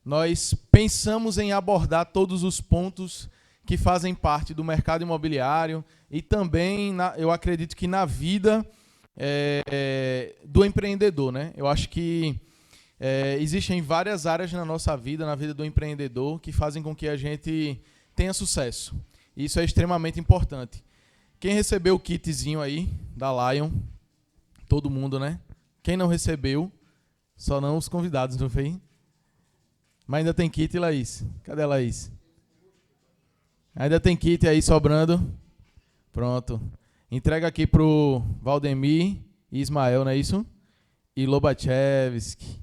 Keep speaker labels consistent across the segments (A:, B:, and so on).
A: nós pensamos em abordar todos os pontos que fazem parte do mercado imobiliário e também, eu acredito que na vida do empreendedor, né? Eu acho que existem várias áreas na nossa vida, na vida do empreendedor, que fazem com que a gente tenha sucesso. Isso é extremamente importante. Quem recebeu o kitzinho aí da Lion? Todo mundo, né? Quem não recebeu, só não os convidados, não foi? Mas ainda tem kit, Laís. Cadê a Laís? Ainda tem kit aí sobrando. Pronto. Entrega aqui pro Valdemir e Ismael, não é isso? E Lobachevski.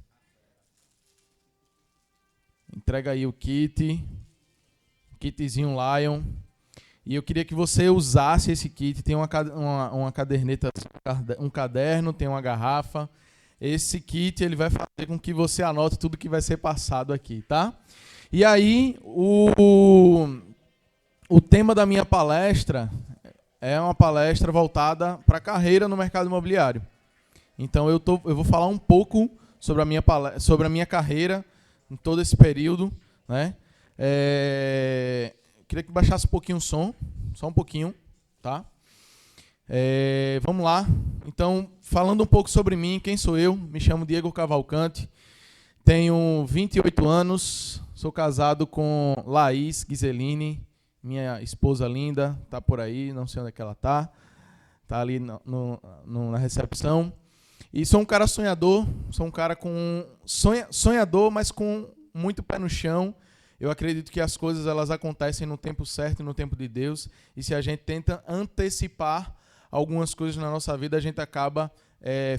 A: Entrega aí o kit. Kitzinho Lion. E eu queria que você usasse esse kit. Tem uma caderneta, um caderno, tem uma garrafa. Esse kit ele vai fazer com que você anote tudo que vai ser passado aqui, tá? E aí, o tema da minha palestra é uma palestra voltada para a carreira no mercado imobiliário. Então, eu vou falar um pouco sobre a minha carreira em todo esse período, né? Queria que baixasse um pouquinho o som, só um pouquinho, tá? Vamos lá. Então, falando um pouco sobre mim, quem sou eu? Me chamo Diego Cavalcante, tenho 28 anos, sou casado com Laís Ghiseline, minha esposa linda, está por aí, não sei onde é que ela está ali na recepção. E sou um cara sonhador, sou um cara sonhador, mas com muito pé no chão. Eu acredito que as coisas elas acontecem no tempo certo e no tempo de Deus. E se a gente tenta antecipar algumas coisas na nossa vida, a gente acaba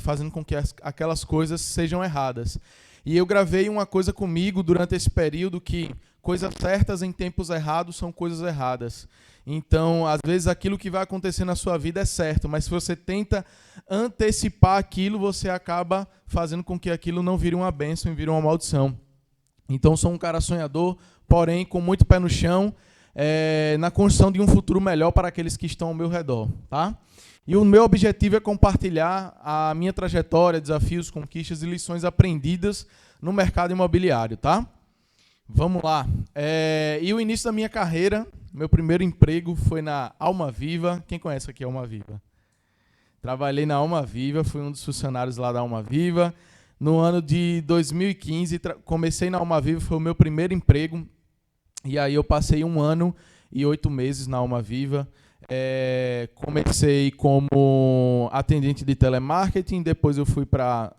A: fazendo com que aquelas coisas sejam erradas. E eu gravei uma coisa comigo durante esse período que coisas certas em tempos errados são coisas erradas. Então, às vezes, aquilo que vai acontecer na sua vida é certo, mas se você tenta antecipar aquilo, você acaba fazendo com que aquilo não vire uma bênção e vire uma maldição. Então, sou um cara sonhador, porém, com muito pé no chão, na construção de um futuro melhor para aqueles que estão ao meu redor, tá? E o meu objetivo é compartilhar a minha trajetória, desafios, conquistas e lições aprendidas no mercado imobiliário, tá? Vamos lá. E o início da minha carreira, meu primeiro emprego foi na Alma Viva. Quem conhece aqui a Alma Viva? Trabalhei na Alma Viva, fui um dos funcionários lá da Alma Viva. No ano de 2015, comecei na Alma Viva, foi o meu primeiro emprego. E aí eu passei 1 ano e 8 meses na Alma Viva. Comecei como atendente de telemarketing, depois eu fui para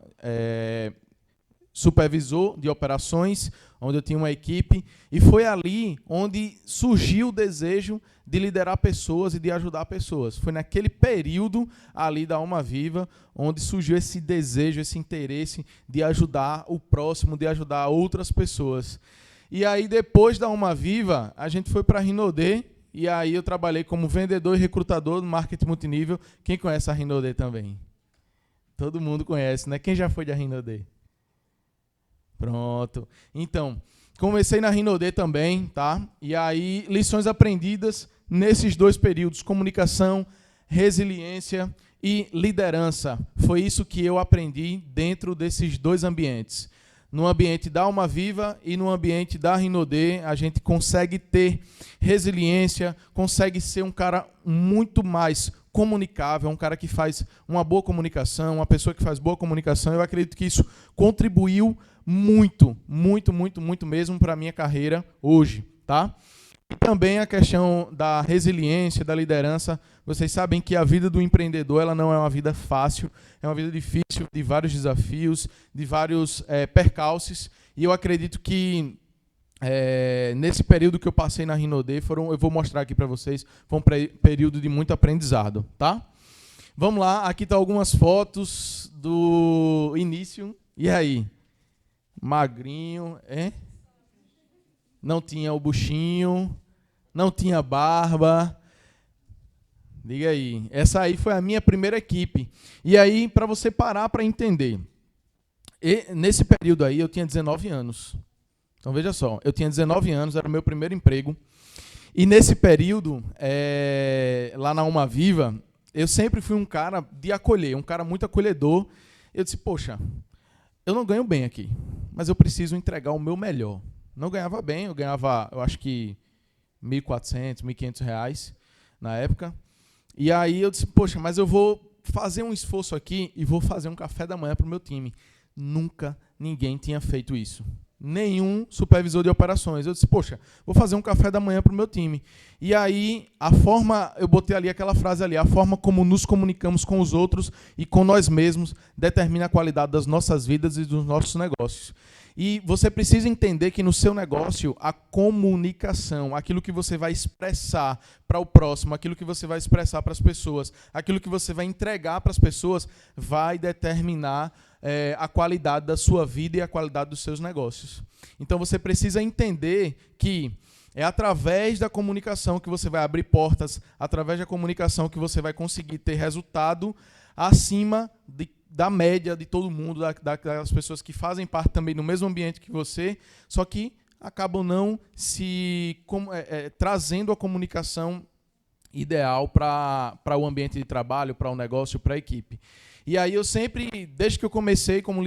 A: supervisor de operações, onde eu tinha uma equipe, e foi ali onde surgiu o desejo de liderar pessoas e de ajudar pessoas. Foi naquele período ali da Alma Viva, onde surgiu esse desejo, esse interesse de ajudar o próximo, de ajudar outras pessoas. E aí, depois da Alma Viva, a gente foi para a Rinode, e aí eu trabalhei como vendedor e recrutador no marketing multinível. Quem conhece a Rinode também? Todo mundo conhece, né? Quem já foi da Rinode? Pronto. Então, comecei na Rinode também, tá? E aí, lições aprendidas nesses 2 períodos, comunicação, resiliência e liderança. Foi isso que eu aprendi dentro desses 2 ambientes. No ambiente da Alma Viva e no ambiente da Rinode, a gente consegue ter resiliência, consegue ser um cara muito mais comunicável, um cara que faz uma boa comunicação, uma pessoa que faz boa comunicação. Eu acredito que isso contribuiu muito, muito, muito, muito mesmo para a minha carreira hoje, tá? E também a questão da resiliência, da liderança. Vocês sabem que a vida do empreendedor ela não é uma vida fácil, é uma vida difícil, de vários desafios, de vários percalços. E eu acredito que nesse período que eu passei na Rinode, eu vou mostrar aqui para vocês, foi um período de muito aprendizado, tá? Vamos lá, aqui estão algumas fotos do início. E aí? Magrinho, não tinha o buchinho, não tinha barba. Diga aí. Essa aí foi a minha primeira equipe. E aí, para você parar para entender, nesse período aí eu tinha 19 anos. Então, veja só, eu tinha 19 anos, era o meu primeiro emprego. E nesse período, lá na Alma Viva, eu sempre fui um cara de acolher, um cara muito acolhedor. Eu disse, poxa, eu não ganho bem aqui, mas eu preciso entregar o meu melhor. Não ganhava bem, eu ganhava, eu acho que R$ 1.400, R$ 1.500 na época. E aí eu disse, poxa, mas eu vou fazer um esforço aqui e vou fazer um café da manhã para o meu time. Nunca ninguém tinha feito isso. Nenhum supervisor de operações. Eu disse, poxa, vou fazer um café da manhã para o meu time. E aí, eu botei ali aquela frase ali, a forma como nos comunicamos com os outros e com nós mesmos determina a qualidade das nossas vidas e dos nossos negócios. E você precisa entender que no seu negócio, a comunicação, aquilo que você vai expressar para o próximo, aquilo que você vai expressar para as pessoas, aquilo que você vai entregar para as pessoas, vai determinar a qualidade da sua vida e a qualidade dos seus negócios. Então você precisa entender que é através da comunicação que você vai abrir portas, através da comunicação que você vai conseguir ter resultado acima da média de todo mundo, das pessoas que fazem parte também do mesmo ambiente que você, só que acabam não trazendo a comunicação ideal para o ambiente de trabalho, para o negócio, para a equipe. E aí eu sempre, desde que eu comecei como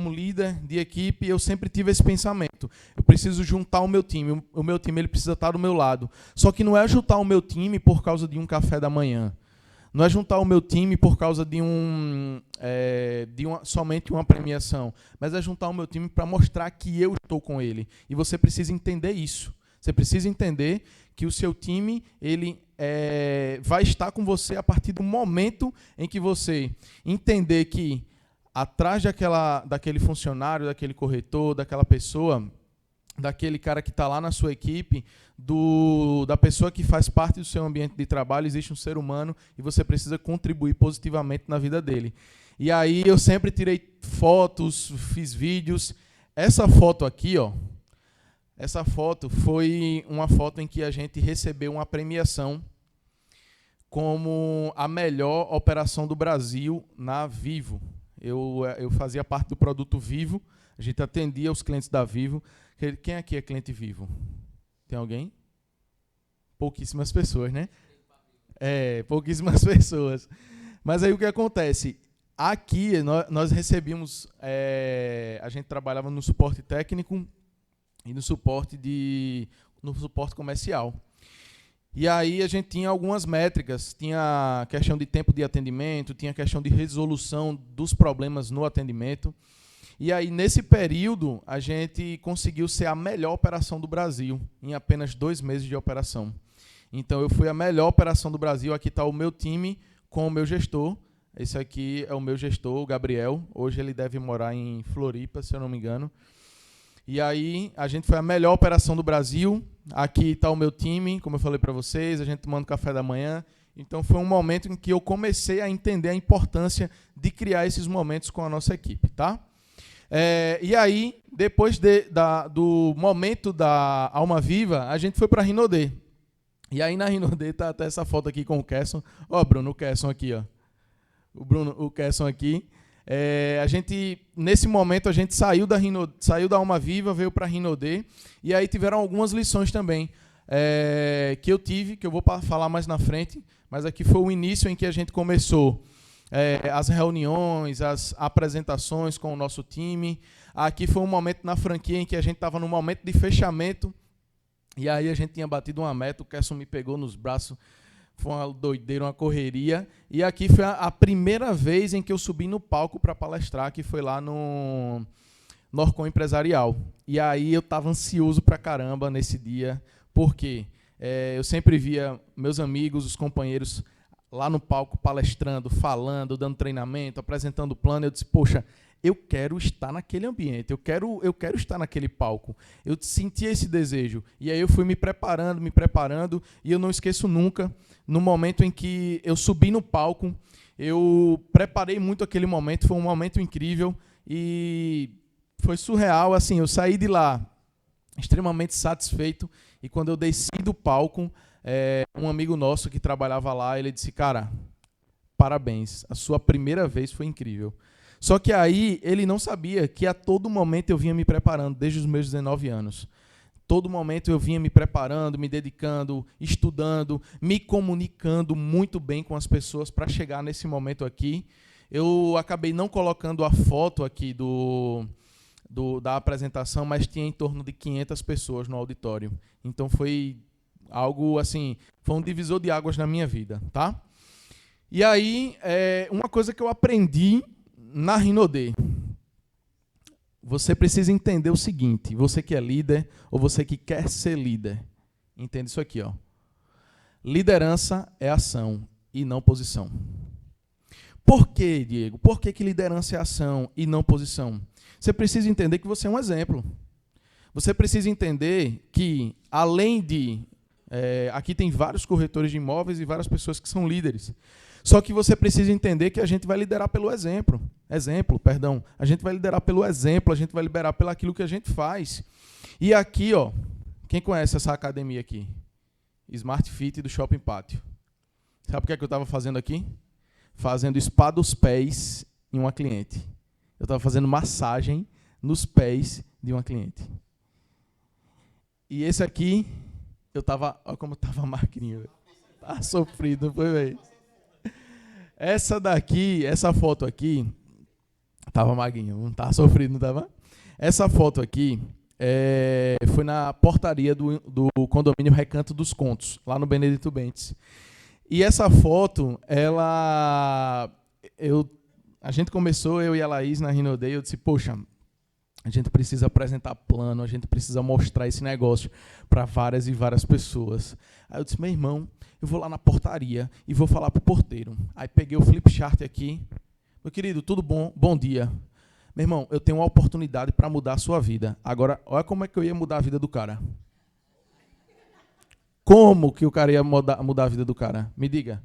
A: líder de equipe, eu sempre tive esse pensamento. Eu preciso juntar o meu time. O meu time ele precisa estar do meu lado. Só que não é juntar o meu time por causa de um café da manhã. Não é juntar o meu time por causa de somente uma premiação. Mas é juntar o meu time para mostrar que eu estou com ele. E você precisa entender isso. Você precisa entender que o seu time ele vai estar com você a partir do momento em que você entender que atrás daquele funcionário, daquele corretor, daquela pessoa, daquele cara que está lá na sua equipe, da pessoa que faz parte do seu ambiente de trabalho, existe um ser humano e você precisa contribuir positivamente na vida dele. E aí eu sempre tirei fotos, fiz vídeos. Essa foto aqui, ó, essa foto foi uma foto em que a gente recebeu uma premiação como a melhor operação do Brasil na Vivo. Eu fazia parte do produto Vivo, a gente atendia os clientes da Vivo. Quem aqui é cliente Vivo? Tem alguém? Pouquíssimas pessoas, né? Pouquíssimas pessoas. Mas aí o que acontece? Aqui nós recebíamos, a gente trabalhava no suporte técnico e no suporte comercial. E aí a gente tinha algumas métricas, tinha questão de tempo de atendimento, tinha questão de resolução dos problemas no atendimento. E aí, nesse período, a gente conseguiu ser a melhor operação do Brasil, em apenas 2 meses de operação. Então, eu fui a melhor operação do Brasil. Aqui está o meu time com o meu gestor. Esse aqui é o meu gestor, o Gabriel. Hoje ele deve morar em Floripa, se eu não me engano. E aí, a gente foi a melhor operação do Brasil. Aqui está o meu time, como eu falei para vocês, a gente tomando café da manhã. Então, foi um momento em que eu comecei a entender a importância de criar esses momentos com a nossa equipe, tá? E aí, depois do momento da Alma Viva, a gente foi para a Rinodê. E aí, na Rinodê, está até essa foto aqui com o Kesson. Ó, Bruno, o Kesson aqui, ó. O Kesson aqui. Nesse momento, a gente saiu da Alma Viva, veio para a Rinodê, e aí tiveram algumas lições também que eu tive, que eu vou falar mais na frente, mas aqui foi o início em que a gente começou as reuniões, as apresentações com o nosso time. Aqui foi um momento na franquia em que a gente estava no momento de fechamento, e aí a gente tinha batido uma meta, o Kesson me pegou nos braços, foi uma doideira, uma correria. E aqui foi a primeira vez em que eu subi no palco para palestrar, que foi lá no Norcom Empresarial. E aí eu estava ansioso pra caramba nesse dia, porque eu sempre via meus amigos, os companheiros, lá no palco palestrando, falando, dando treinamento, apresentando o plano. Eu disse, poxa, eu quero estar naquele ambiente, eu quero estar naquele palco. Eu sentia esse desejo. E aí eu fui me preparando, e eu não esqueço nunca, no momento em que eu subi no palco, eu preparei muito aquele momento, foi um momento incrível e foi surreal. Assim, eu saí de lá extremamente satisfeito, e quando eu desci do palco, um amigo nosso que trabalhava lá, ele disse, cara, parabéns, a sua primeira vez foi incrível. Só que aí ele não sabia que a todo momento eu vinha me preparando, desde os meus 19 anos. Todo momento eu vinha me preparando, me dedicando, estudando, me comunicando muito bem com as pessoas para chegar nesse momento aqui. Eu acabei não colocando a foto aqui da apresentação, mas tinha em torno de 500 pessoas no auditório. Então foi algo assim, foi um divisor de águas na minha vida, tá? E aí, uma coisa que eu aprendi na Rinode, você precisa entender o seguinte, você que é líder ou você que quer ser líder, entende isso aqui, ó. Liderança é ação e não posição. Por quê, Diego? Por que liderança é ação e não posição? Você precisa entender que você é um exemplo. Você precisa entender que, além de... aqui tem vários corretores de imóveis e várias pessoas que são líderes. Só que você precisa entender que a gente vai liderar pelo exemplo. A gente vai liderar pelo exemplo, a gente vai liderar pelo aquilo que a gente faz. E aqui, ó, quem conhece essa academia aqui? Smart Fit do Shopping Pátio. Sabe o que é que eu estava fazendo aqui? Fazendo spa dos pés em uma cliente. Eu estava fazendo massagem nos pés de uma cliente. E esse aqui, eu estava... Olha como estava magrinho. Tá sofrido, não foi, velho? Essa foto aqui, estava magrinho, não estava sofrido, não estava? Essa foto aqui foi na portaria do condomínio Recanto dos Contos, lá no Benedito Bentes. E essa foto, a gente começou, eu e a Laís, na Rinode, eu disse, poxa, a gente precisa apresentar plano, a gente precisa mostrar esse negócio para várias e várias pessoas. Aí eu disse, meu irmão, eu vou lá na portaria e vou falar para o porteiro. Aí peguei o flip chart aqui. Meu querido, tudo bom? Bom dia. Meu irmão, eu tenho uma oportunidade para mudar a sua vida. Agora, olha como é que eu ia mudar a vida do cara. Como que o cara ia mudar a vida do cara? Me diga.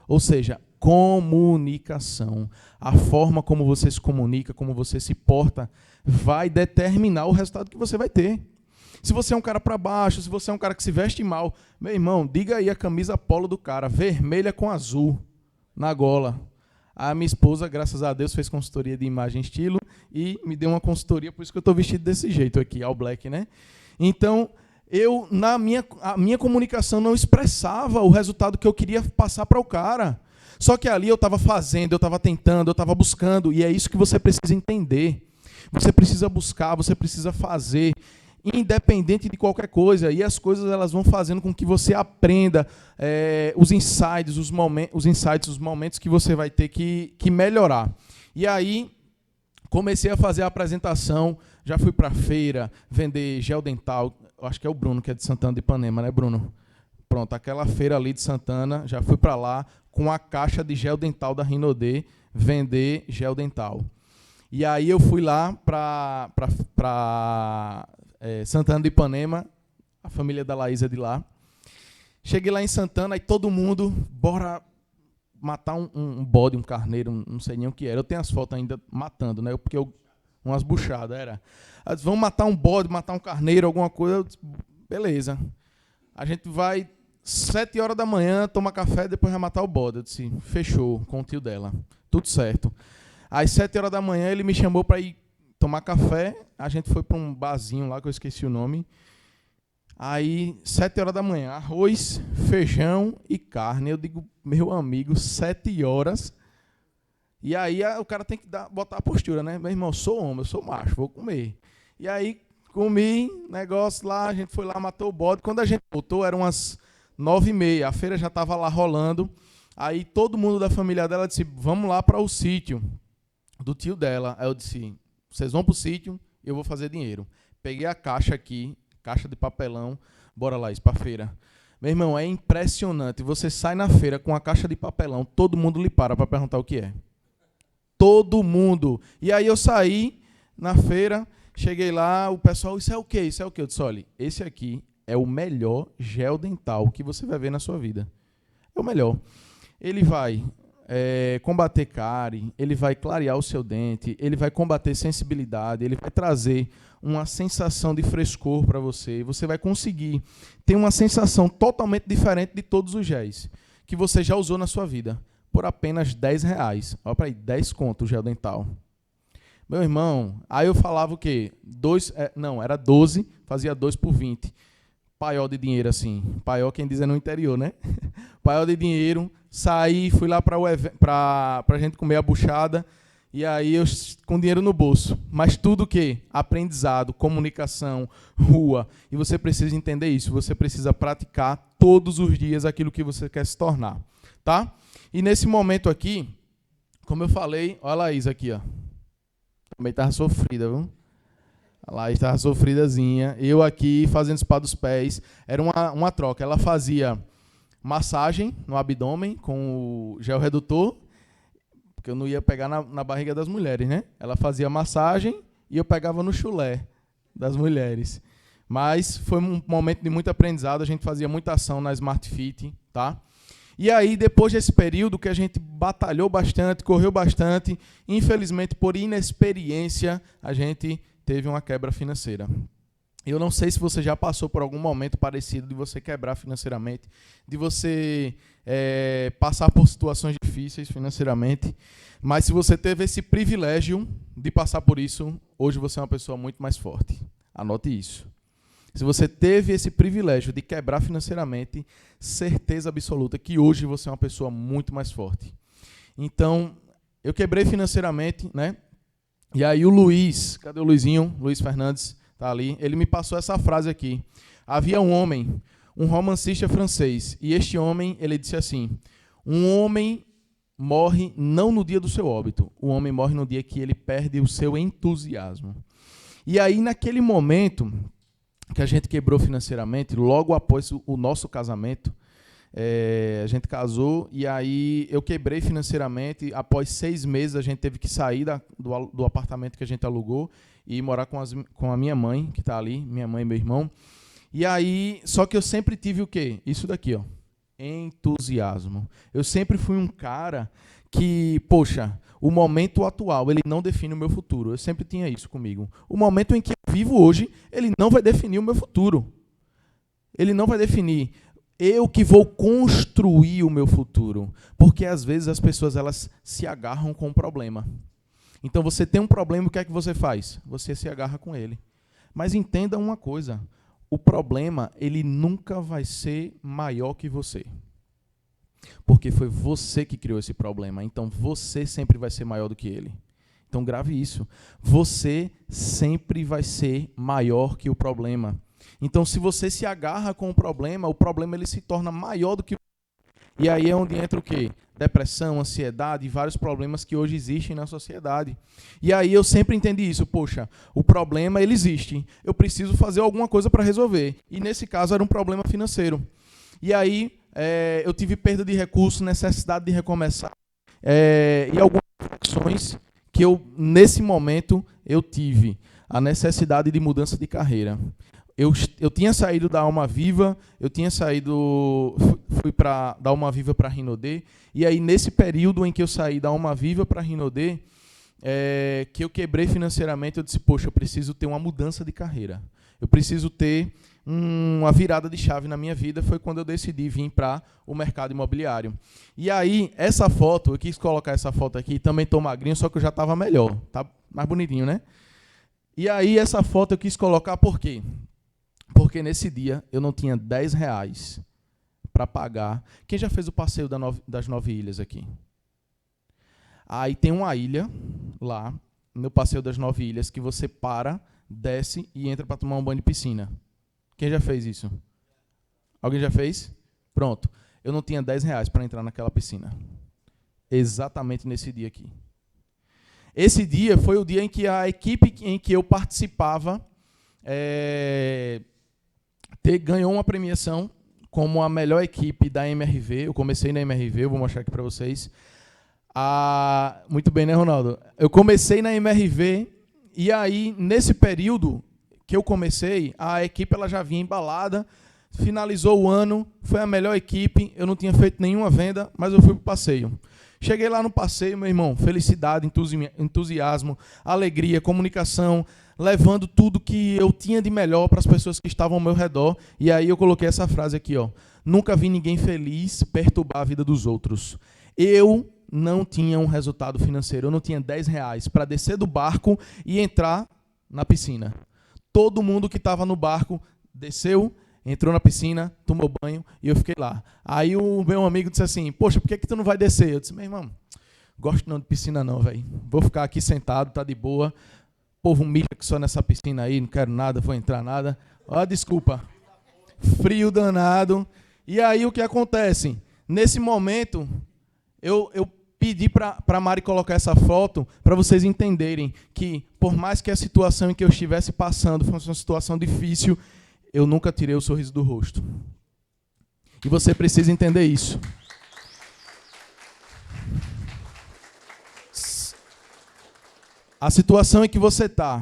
A: Ou seja, comunicação. A forma como você se comunica, como você se porta, vai determinar o resultado que você vai ter. Se você é um cara para baixo, se você é um cara que se veste mal, meu irmão, diga aí a camisa polo do cara, vermelha com azul, na gola. A minha esposa, graças a Deus, fez consultoria de imagem e estilo e me deu uma consultoria, por isso que eu estou vestido desse jeito aqui, all black, né? Então, a minha comunicação não expressava o resultado que eu queria passar para o cara. Só que ali eu estava fazendo, eu estava tentando, eu estava buscando, e é isso que você precisa entender. Você precisa buscar, você precisa fazer, independente de qualquer coisa, e as coisas elas vão fazendo com que você aprenda os insights, os momentos que você vai ter que melhorar. E aí, comecei a fazer a apresentação, já fui para a feira, vender gel dental, acho que é o Bruno, que é de Santana de Ipanema, né, Bruno? Pronto, aquela feira ali de Santana, já fui para lá com a caixa de gel dental da Rinode, vender gel dental. E aí eu fui lá para Santana de Ipanema, a família da Laís é de lá. Cheguei lá em Santana, aí todo mundo, bora matar um bode, um carneiro, não sei nem o que era. Eu tenho as fotos ainda matando, né? Porque umas buchadas, era. Aí disse, vamos matar um bode, matar um carneiro, alguma coisa. Eu disse, beleza. A gente vai 7 horas da manhã, toma café, depois vai matar o bode. Eu disse, fechou, com o tio dela. Tudo certo. Às 7 horas da manhã, ele me chamou para ir tomar café. A gente foi para um barzinho lá, que eu esqueci o nome. Aí, 7 horas da manhã, arroz, feijão e carne. Eu digo, meu amigo, 7 horas. E aí o cara tem que botar a postura, né? Meu irmão, eu sou homem, eu sou macho, vou comer. E aí, comi, negócio lá, a gente foi lá, matou o bode. Quando a gente voltou, eram umas 9h30, a feira já estava lá rolando. Aí todo mundo da família dela disse, vamos lá para o sítio do tio dela. Aí eu disse, vocês vão para o sítio, eu vou fazer dinheiro. Peguei a caixa aqui, caixa de papelão, bora lá, isso para a feira. Meu irmão, é impressionante. Você sai na feira com a caixa de papelão, todo mundo lhe para perguntar o que é. Todo mundo. E aí eu saí na feira, cheguei lá, o pessoal, isso é o quê? Isso é o quê? Eu disse, olha, esse aqui é o melhor gel dental que você vai ver na sua vida. É o melhor. Ele vai combater cárie, ele vai clarear o seu dente, ele vai combater sensibilidade, ele vai trazer uma sensação de frescor para você. E você vai conseguir ter uma sensação totalmente diferente de todos os géis que você já usou na sua vida. Por apenas R$10. Olha para aí, 10 conto o gel dental. Meu irmão, aí eu falava o quê? Era 12, fazia 2 por 20. Paiol de dinheiro, assim. Paiol, quem diz é no interior, né? Paiol de dinheiro. Saí, fui lá para a gente comer a buchada. E aí eu com dinheiro no bolso. Mas tudo o quê? Aprendizado, comunicação, rua. E você precisa entender isso. Você precisa praticar todos os dias aquilo que você quer se tornar. Tá? E nesse momento aqui, como eu falei, olha a Laís aqui, ó. Também estava sofrida, viu? A Laís estava sofridazinha. Eu aqui fazendo spa dos pés. Era uma troca. Ela fazia massagem no abdômen com o gel redutor, porque eu não ia pegar na barriga das mulheres, né? Ela fazia massagem e eu pegava no chulé das mulheres. Mas foi um momento de muito aprendizado, a gente fazia muita ação na Smart Fit, tá? E aí, depois desse período que a gente batalhou bastante, correu bastante, infelizmente, por inexperiência, a gente teve uma quebra financeira. Eu não sei se você já passou por algum momento parecido de você quebrar financeiramente, de você passar por situações difíceis financeiramente, mas se você teve esse privilégio de passar por isso, hoje você é uma pessoa muito mais forte. Anote isso. Se você teve esse privilégio de quebrar financeiramente, certeza absoluta que hoje você é uma pessoa muito mais forte. Então, eu quebrei financeiramente, né? E aí o Luiz, cadê o Luizinho? Luiz Fernandes, tá ali. Ele me passou essa frase aqui. Havia um homem, um romancista francês, e este homem, ele disse assim: um homem morre não no dia do seu óbito, o homem morre no dia que ele perde o seu entusiasmo. E aí, naquele momento que a gente quebrou financeiramente, logo após o nosso casamento, a gente casou, e aí eu quebrei financeiramente. Após 6 meses, a gente teve que sair do apartamento que a gente alugou e morar com a minha mãe, que está ali, minha mãe e meu irmão. E aí, só que eu sempre tive o quê? Isso daqui, ó, entusiasmo. Eu sempre fui um cara que, poxa, o momento atual, ele não define o meu futuro. Eu sempre tinha isso comigo. O momento em que eu vivo hoje, ele não vai definir o meu futuro. Ele não vai definir. Eu que vou construir o meu futuro. Porque, às vezes, as pessoas elas se agarram com um problema. Então, você tem um problema, o que é que você faz? Você se agarra com ele. Mas entenda uma coisa. O problema, ele nunca vai ser maior que você. Porque foi você que criou esse problema. Então, você sempre vai ser maior do que ele. Então, grave isso. Você sempre vai ser maior que o problema. Então, se você se agarra com o problema ele se torna maior do que... E aí é onde entra o quê? Depressão, ansiedade e vários problemas que hoje existem na sociedade. E aí eu sempre entendi isso. Poxa, o problema, ele existe. Eu preciso fazer alguma coisa para resolver. E nesse caso era um problema financeiro. E aí eu tive perda de recursos, necessidade de recomeçar. E algumas reflexões que nesse momento, eu tive a necessidade de mudança de carreira. Eu tinha saído da Alma Viva, fui da Alma Viva para a Rinodê, e aí nesse período em que eu saí da Alma Viva para a Rinodê, que eu quebrei financeiramente, eu disse, poxa, eu preciso ter uma mudança de carreira. Eu preciso ter uma virada de chave na minha vida. Foi quando eu decidi vir para o mercado imobiliário. E aí, essa foto, eu quis colocar essa foto aqui, também estou magrinho, só que eu já estava melhor. Tá mais bonitinho, né? E aí, essa foto eu quis colocar por quê? Porque nesse dia eu não tinha R$10 para pagar. Quem já fez o passeio das 9 ilhas aqui? Aí tem uma ilha lá, no passeio das 9 ilhas, que você para, desce e entra para tomar um banho de piscina. Quem já fez isso? Alguém já fez? Pronto. Eu não tinha R$10 para entrar naquela piscina. Exatamente nesse dia aqui. Esse dia foi o dia em que a equipe em que eu participava ganhou uma premiação como a melhor equipe da MRV. Eu comecei na MRV, eu vou mostrar aqui para vocês. Muito bem, né, Ronaldo? Eu comecei na MRV e aí, nesse período que eu comecei, a equipe ela já vinha embalada, finalizou o ano, foi a melhor equipe, eu não tinha feito nenhuma venda, mas eu fui para o passeio. Cheguei lá no passeio, meu irmão, felicidade, entusiasmo, alegria, comunicação, levando tudo que eu tinha de melhor para as pessoas que estavam ao meu redor. E aí eu coloquei essa frase aqui, ó: nunca vi ninguém feliz perturbar a vida dos outros. Eu não tinha um resultado financeiro, eu não tinha R$10 para descer do barco e entrar na piscina. Todo mundo que estava no barco desceu, entrou na piscina, tomou banho e eu fiquei lá. Aí o meu amigo disse assim, poxa, por que tu não vai descer? Eu disse, meu irmão, Gosto não de piscina não, velho. Vou ficar aqui sentado, tá de boa. O povo mija que só nessa piscina aí, não quero nada, vou entrar nada. Ó, desculpa. Frio danado. E aí o que acontece? Nesse momento, eu pedi para a Mari colocar essa foto para vocês entenderem que, por mais que a situação em que eu estivesse passando fosse uma situação difícil, eu nunca tirei o sorriso do rosto. E você precisa entender isso. A situação em que você está,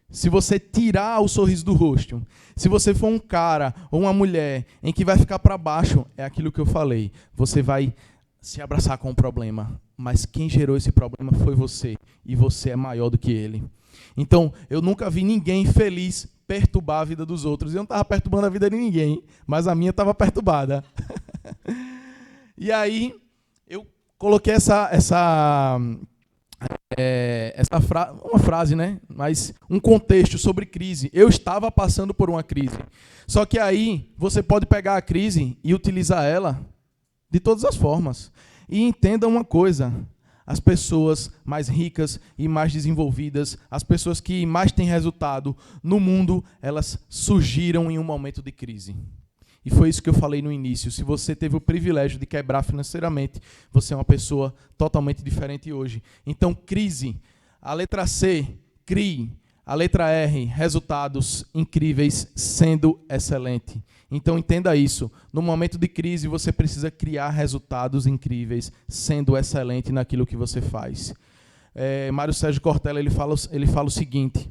A: se você tirar o sorriso do rosto, se você for um cara ou uma mulher em que vai ficar para baixo, é aquilo que eu falei, você vai se abraçar com o problema, mas quem gerou esse problema foi você, e você é maior do que ele. Então, eu nunca vi ninguém feliz perturbar a vida dos outros. Eu não estava perturbando a vida de ninguém, mas a minha estava perturbada. E aí, eu coloquei uma frase, né? Mas um contexto sobre crise. Eu estava passando por uma crise. Só que aí você pode pegar a crise e utilizar ela de todas as formas. E entenda uma coisa: as pessoas mais ricas e mais desenvolvidas, as pessoas que mais têm resultado no mundo, elas surgiram em um momento de crise. E foi isso que eu falei no início. Se você teve o privilégio de quebrar financeiramente, você é uma pessoa totalmente diferente hoje. Então, crise. A letra C, crie. A letra R, resultados incríveis, sendo excelente. Então, entenda isso. No momento de crise, você precisa criar resultados incríveis, sendo excelente naquilo que você faz. Mário Sérgio Cortella, ele fala o seguinte: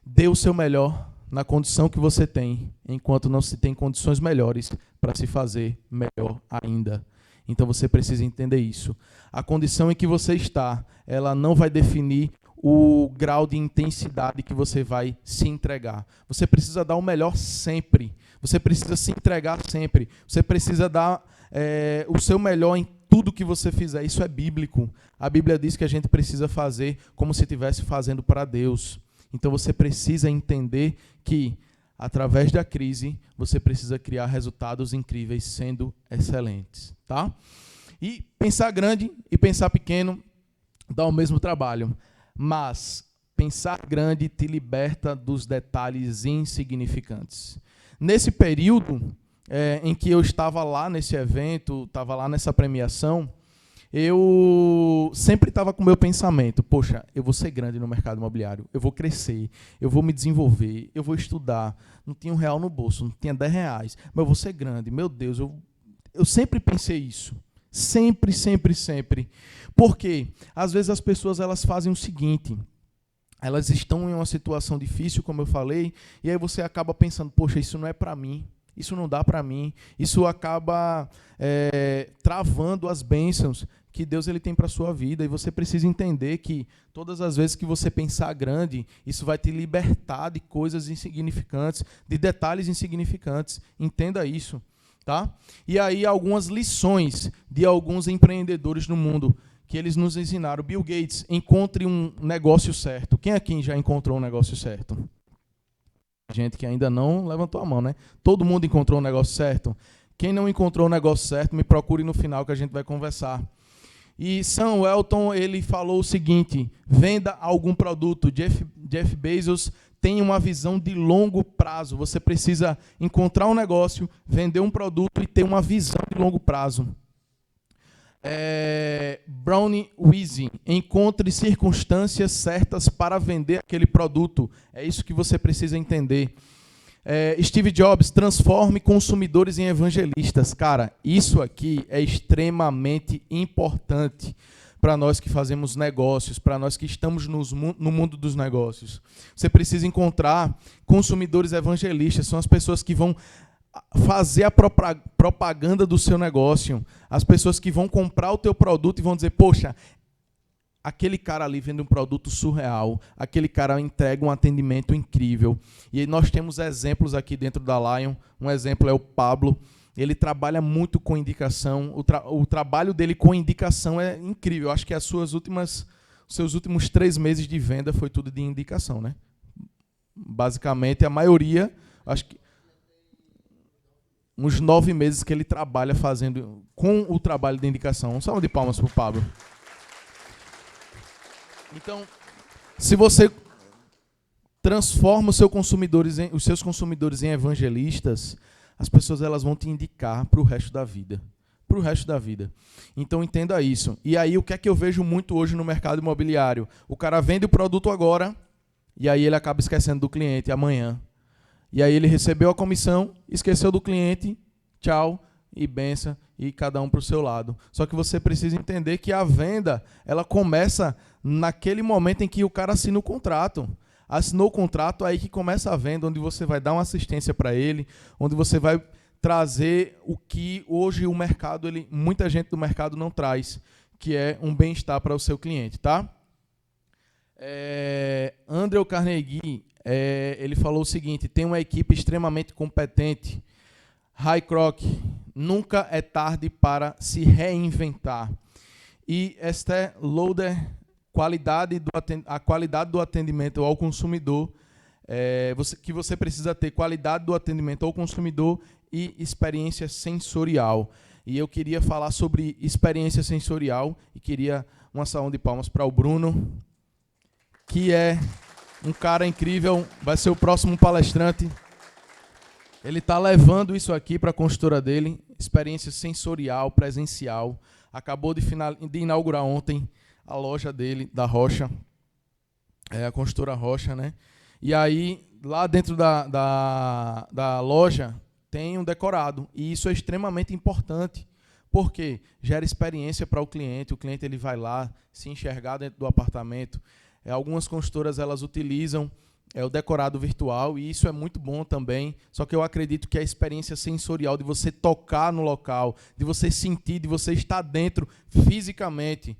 A: dê o seu melhor na condição que você tem, enquanto não se tem condições melhores para se fazer melhor ainda. Então você precisa entender isso. A condição em que você está, ela não vai definir o grau de intensidade que você vai se entregar. Você precisa dar o melhor sempre. Você precisa se entregar sempre. Você precisa dar o seu melhor em tudo que você fizer. Isso é bíblico. A Bíblia diz que a gente precisa fazer como se estivesse fazendo para Deus. Então você precisa entender que, através da crise, você precisa criar resultados incríveis sendo excelentes. Tá? E pensar grande e pensar pequeno dá o mesmo trabalho. Mas pensar grande te liberta dos detalhes insignificantes. Nesse período em que eu estava lá nesse evento, estava lá nessa premiação, eu sempre estava com o meu pensamento: poxa, eu vou ser grande no mercado imobiliário, eu vou crescer, eu vou me desenvolver, eu vou estudar. Não tinha R$1 no bolso, não tinha R$10, mas eu vou ser grande. Meu Deus, eu sempre pensei isso. Sempre, sempre, sempre. Porque às vezes as pessoas elas fazem o seguinte: elas estão em uma situação difícil, como eu falei, e aí você acaba pensando: poxa, isso não é para mim. Isso não dá para mim. Isso acaba travando as bênçãos que Deus ele tem para a sua vida. E você precisa entender que todas as vezes que você pensar grande, isso vai te libertar de coisas insignificantes, de detalhes insignificantes. Entenda isso. Tá? E aí algumas lições de alguns empreendedores no mundo que eles nos ensinaram. Bill Gates: encontre um negócio certo. Quem aqui já encontrou um negócio certo? Gente que ainda não levantou a mão, né? Todo mundo encontrou um negócio certo? Quem não encontrou um negócio certo, me procure no final que a gente vai conversar. E Sam Walton, ele falou o seguinte: venda algum produto. Jeff Bezos tem uma visão de longo prazo. Você precisa encontrar um negócio, vender um produto e ter uma visão de longo prazo. Brownie Wheezy: encontre circunstâncias certas para vender aquele produto. É isso que você precisa entender. Steve Jobs: transforme consumidores em evangelistas. Cara, isso aqui é extremamente importante para nós que fazemos negócios, para nós que estamos no mundo dos negócios. Você precisa encontrar consumidores evangelistas. São as pessoas que vão fazer a propaganda do seu negócio, as pessoas que vão comprar o teu produto e vão dizer: poxa, aquele cara ali vende um produto surreal, aquele cara entrega um atendimento incrível. E nós temos exemplos aqui dentro da Lion. Um exemplo é o Pablo. Ele trabalha muito com indicação. O trabalho dele com indicação é incrível. Eu acho que os seus últimos 3 meses de venda foi tudo de indicação, né? Basicamente, a maioria, acho que uns 9 meses que ele trabalha fazendo com o trabalho de indicação. Um salve de palmas para o Pablo. Então, se você transforma os seus consumidores em evangelistas, as pessoas elas vão te indicar para o resto da vida. Para o resto da vida. Então entenda isso. E aí o que é que eu vejo muito hoje no mercado imobiliário? O cara vende o produto agora e aí ele acaba esquecendo do cliente amanhã. E aí ele recebeu a comissão, esqueceu do cliente, tchau e benção, e cada um para o seu lado. Só que você precisa entender que a venda ela começa naquele momento em que o cara assina o contrato. Assinou o contrato, aí que começa a venda, onde você vai dar uma assistência para ele, onde você vai trazer o que hoje o mercado, muita gente do mercado não traz, que é um bem-estar para o seu cliente, tá? Andrew Carnegie, ele falou o seguinte: tem uma equipe extremamente competente. Ray Kroc, nunca é tarde para se reinventar. E Esther Lauder, a qualidade do atendimento ao consumidor, que você precisa ter qualidade do atendimento ao consumidor e experiência sensorial. E eu queria falar sobre experiência sensorial e queria uma salva de palmas para o Bruno, que é um cara incrível, vai ser o próximo palestrante. Ele está levando isso aqui para a consultora dele, experiência sensorial, presencial. Acabou de inaugurar ontem a loja dele, da Rocha, a consultora Rocha, né? E aí, lá dentro da loja, tem um decorado. E isso é extremamente importante, porque gera experiência para o cliente ele vai lá se enxergar dentro do apartamento. Algumas consultoras elas utilizam o decorado virtual, e isso é muito bom também, só que eu acredito que a experiência sensorial de você tocar no local, de você sentir, de você estar dentro fisicamente,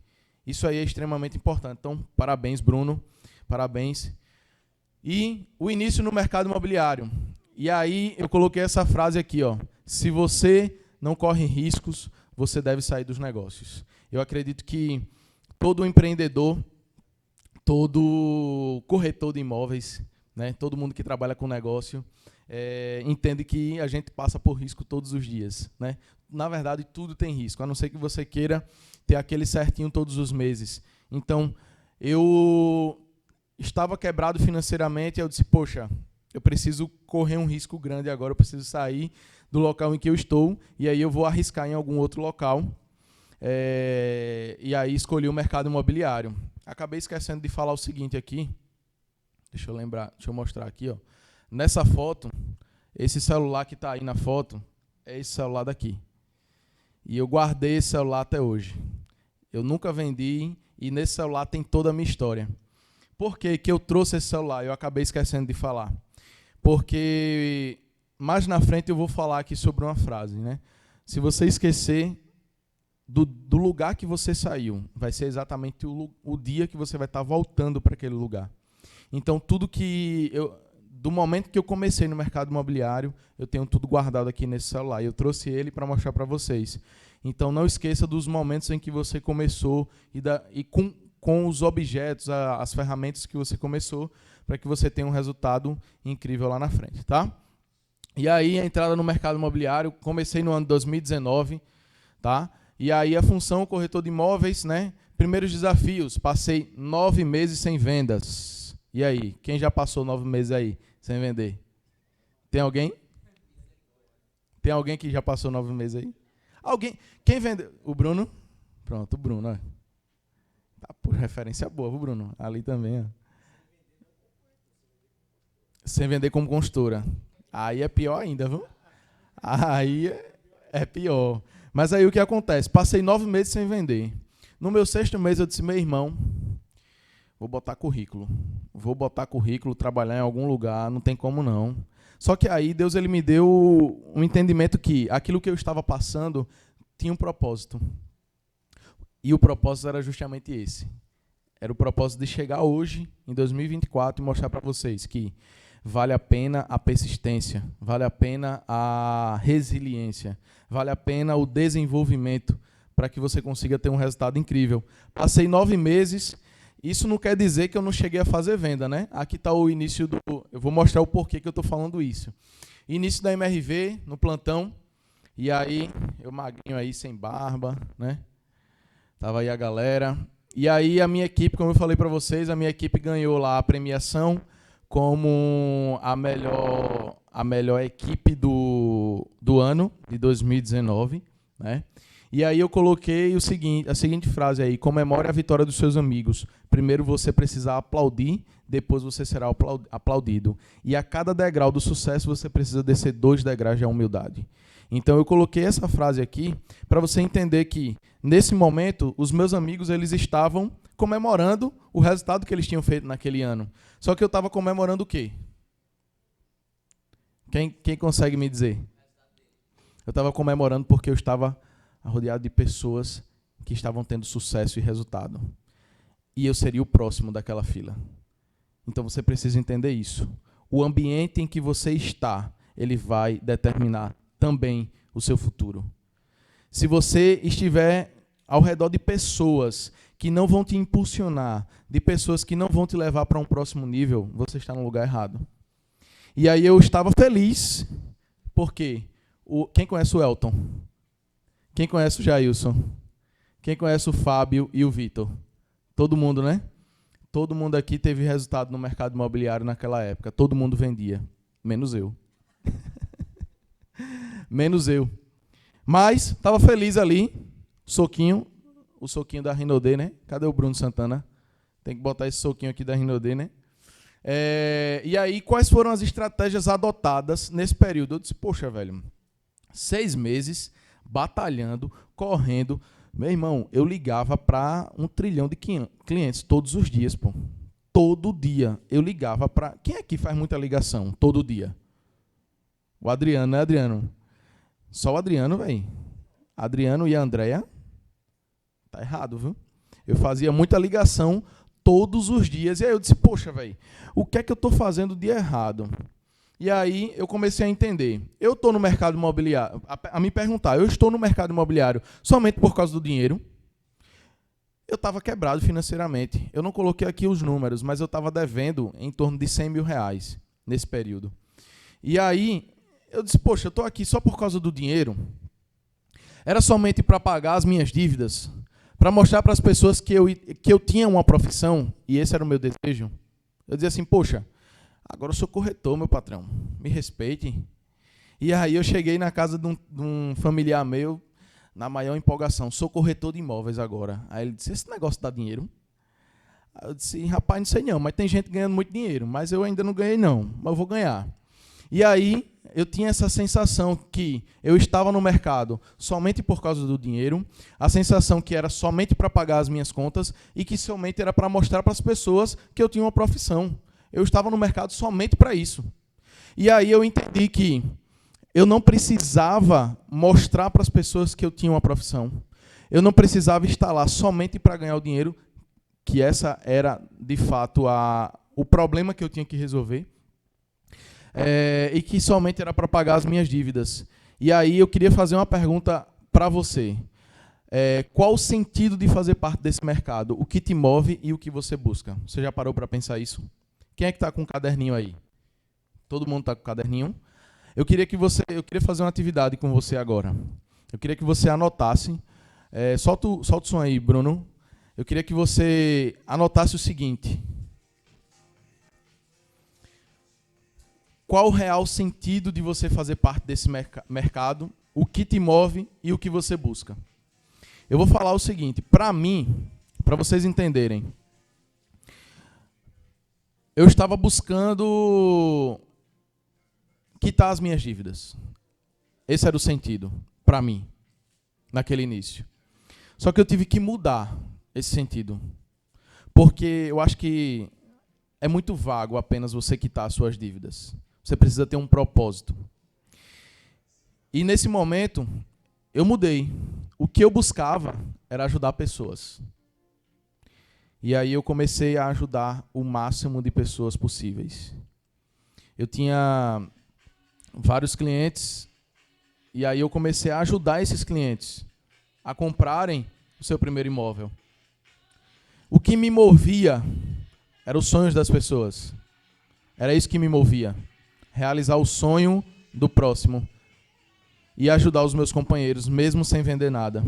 A: isso aí é extremamente importante. Então, parabéns, Bruno, parabéns. E o início no mercado imobiliário. E aí eu coloquei essa frase aqui, ó: se você não corre riscos, você deve sair dos negócios. Eu acredito que todo empreendedor, todo corretor de imóveis, né, todo mundo que trabalha com negócio, entende que a gente passa por risco todos os dias, né? Na verdade, tudo tem risco, a não ser que você queira ter aquele certinho todos os meses. Então, eu estava quebrado financeiramente, eu disse, poxa, eu preciso correr um risco grande agora, eu preciso sair do local em que eu estou, e aí eu vou arriscar em algum outro local. E aí escolhi o mercado imobiliário. Acabei esquecendo de falar o seguinte aqui. Deixa eu mostrar aqui, ó. Nessa foto, esse celular que está aí na foto é esse celular daqui. E eu guardei esse celular até hoje. Eu nunca vendi, e nesse celular tem toda a minha história. Por que eu trouxe esse celular? Eu acabei esquecendo de falar. Porque mais na frente eu vou falar aqui sobre uma frase, né? Se você esquecer do lugar que você saiu, vai ser exatamente o dia que você vai estar voltando para aquele lugar. Então, do momento que eu comecei no mercado imobiliário, eu tenho tudo guardado aqui nesse celular. Eu trouxe ele para mostrar para vocês. Então, não esqueça dos momentos em que você começou e com os objetos, as ferramentas que você começou, para que você tenha um resultado incrível lá na frente, tá? E aí, a entrada no mercado imobiliário, comecei no ano de 2019, tá? E aí a função corretor de imóveis, né? Primeiros desafios, passei 9 meses sem vendas. E aí, quem já passou 9 meses aí sem vender? Tem alguém? Tem alguém que já passou 9 meses aí? Alguém? Quem vendeu? O Bruno? Pronto, o Bruno, ó. Tá por referência boa, o Bruno. Ali também, ó. Sem vender como consultora. Aí é pior ainda, viu? Aí é pior. Mas aí o que acontece? Passei 9 meses sem vender. No meu 6º mês eu disse, meu irmão, vou botar currículo. Vou botar currículo, trabalhar em algum lugar, não tem como não. Só que aí Deus ele me deu um entendimento que aquilo que eu estava passando tinha um propósito. E o propósito era justamente esse. Era o propósito de chegar hoje, em 2024, e mostrar para vocês que vale a pena a persistência, vale a pena a resiliência, vale a pena o desenvolvimento para que você consiga ter um resultado incrível. Passei 9 meses, isso não quer dizer que eu não cheguei a fazer venda, né? Aqui está o início do... Eu vou mostrar o porquê que eu estou falando isso. Início da MRV, no plantão, e aí, eu magrinho aí, sem barba, né? Tava aí a galera, E aí a minha equipe, como eu falei para vocês, a minha equipe ganhou lá a premiação como a melhor equipe do ano de 2019, né? E aí eu coloquei a seguinte frase aí: comemore a vitória dos seus amigos. Primeiro você precisa aplaudir, depois você será aplaudido. E a cada degrau do sucesso você precisa descer 2 degraus de humildade. Então eu coloquei essa frase aqui para você entender que, nesse momento, os meus amigos eles estavam comemorando o resultado que eles tinham feito naquele ano. Só que eu estava comemorando o quê? Quem consegue me dizer? Eu estava comemorando porque eu estava rodeado de pessoas que estavam tendo sucesso e resultado. E eu seria o próximo daquela fila. Então você precisa entender isso. O ambiente em que você está, ele vai determinar também o seu futuro. Se você estiver ao redor de pessoas que não vão te impulsionar, de pessoas que não vão te levar para um próximo nível, você está no lugar errado. E aí eu estava feliz, porque quem conhece o Elton? Quem conhece o Jailson? Quem conhece o Fábio e o Vitor? Todo mundo, né? Todo mundo aqui teve resultado no mercado imobiliário naquela época. Todo mundo vendia, menos eu. Menos eu. Mas estava feliz ali, o soquinho da Rinodê, né? Cadê o Bruno Santana? Tem que botar esse soquinho aqui da Rinodê, né? E aí, quais foram as estratégias adotadas nesse período? Eu disse, poxa, velho, 6 meses batalhando, correndo. Meu irmão, eu ligava para 1 trilhão de clientes todos os dias, pô. Todo dia eu ligava para... Quem aqui faz muita ligação todo dia? O Adriano, né, Adriano? Só o Adriano, velho. Adriano e a Andréia. Tá errado, viu? Eu fazia muita ligação todos os dias. E aí eu disse, poxa, velho, o que é que eu estou fazendo de errado? E aí eu comecei a entender. Eu estou no mercado imobiliário, a me perguntar, eu estou no mercado imobiliário somente por causa do dinheiro? Eu estava quebrado financeiramente. Eu não coloquei aqui os números, mas eu estava devendo em torno de 100 mil reais nesse período. E aí eu disse, poxa, eu estou aqui só por causa do dinheiro? Era somente para pagar as minhas dívidas? Para mostrar para as pessoas que eu tinha uma profissão, e esse era o meu desejo? Eu dizia assim, poxa, agora eu sou corretor, meu patrão, me respeite. E aí eu cheguei na casa de um familiar meu, na maior empolgação, sou corretor de imóveis agora. Aí ele disse, esse negócio dá dinheiro? Aí eu disse, rapaz, não sei não, mas tem gente ganhando muito dinheiro, mas eu ainda não ganhei não, mas eu vou ganhar. E aí eu tinha essa sensação que eu estava no mercado somente por causa do dinheiro, a sensação que era somente para pagar as minhas contas e que somente era para mostrar para as pessoas que eu tinha uma profissão. Eu estava no mercado somente para isso. E aí eu entendi que eu não precisava mostrar para as pessoas que eu tinha uma profissão. Eu não precisava estar lá somente para ganhar o dinheiro, que essa era, de fato, o problema que eu tinha que resolver. E que somente era para pagar as minhas dívidas. E aí eu queria fazer uma pergunta para você. Qual o sentido de fazer parte desse mercado? O que te move e o que você busca? Você já parou para pensar isso? Quem é que está com um caderninho aí? Todo mundo está com um caderninho? Eu queria fazer uma atividade com você agora. Eu queria que você anotasse. Solta o som aí, Bruno. Eu queria que você anotasse o seguinte. Qual o real sentido de você fazer parte desse mercado? O que te move e o que você busca? Eu vou falar o seguinte. Para mim, para vocês entenderem, eu estava buscando quitar as minhas dívidas. Esse era o sentido, para mim, naquele início. Só que eu tive que mudar esse sentido. Porque eu acho que é muito vago apenas você quitar as suas dívidas. Você precisa ter um propósito. E nesse momento, eu mudei. O que eu buscava era ajudar pessoas. E aí eu comecei a ajudar o máximo de pessoas possíveis. Eu tinha vários clientes, e aí eu comecei a ajudar esses clientes a comprarem o seu primeiro imóvel. O que me movia eram os sonhos das pessoas. Era isso que me movia. Realizar o sonho do próximo e ajudar os meus companheiros, mesmo sem vender nada.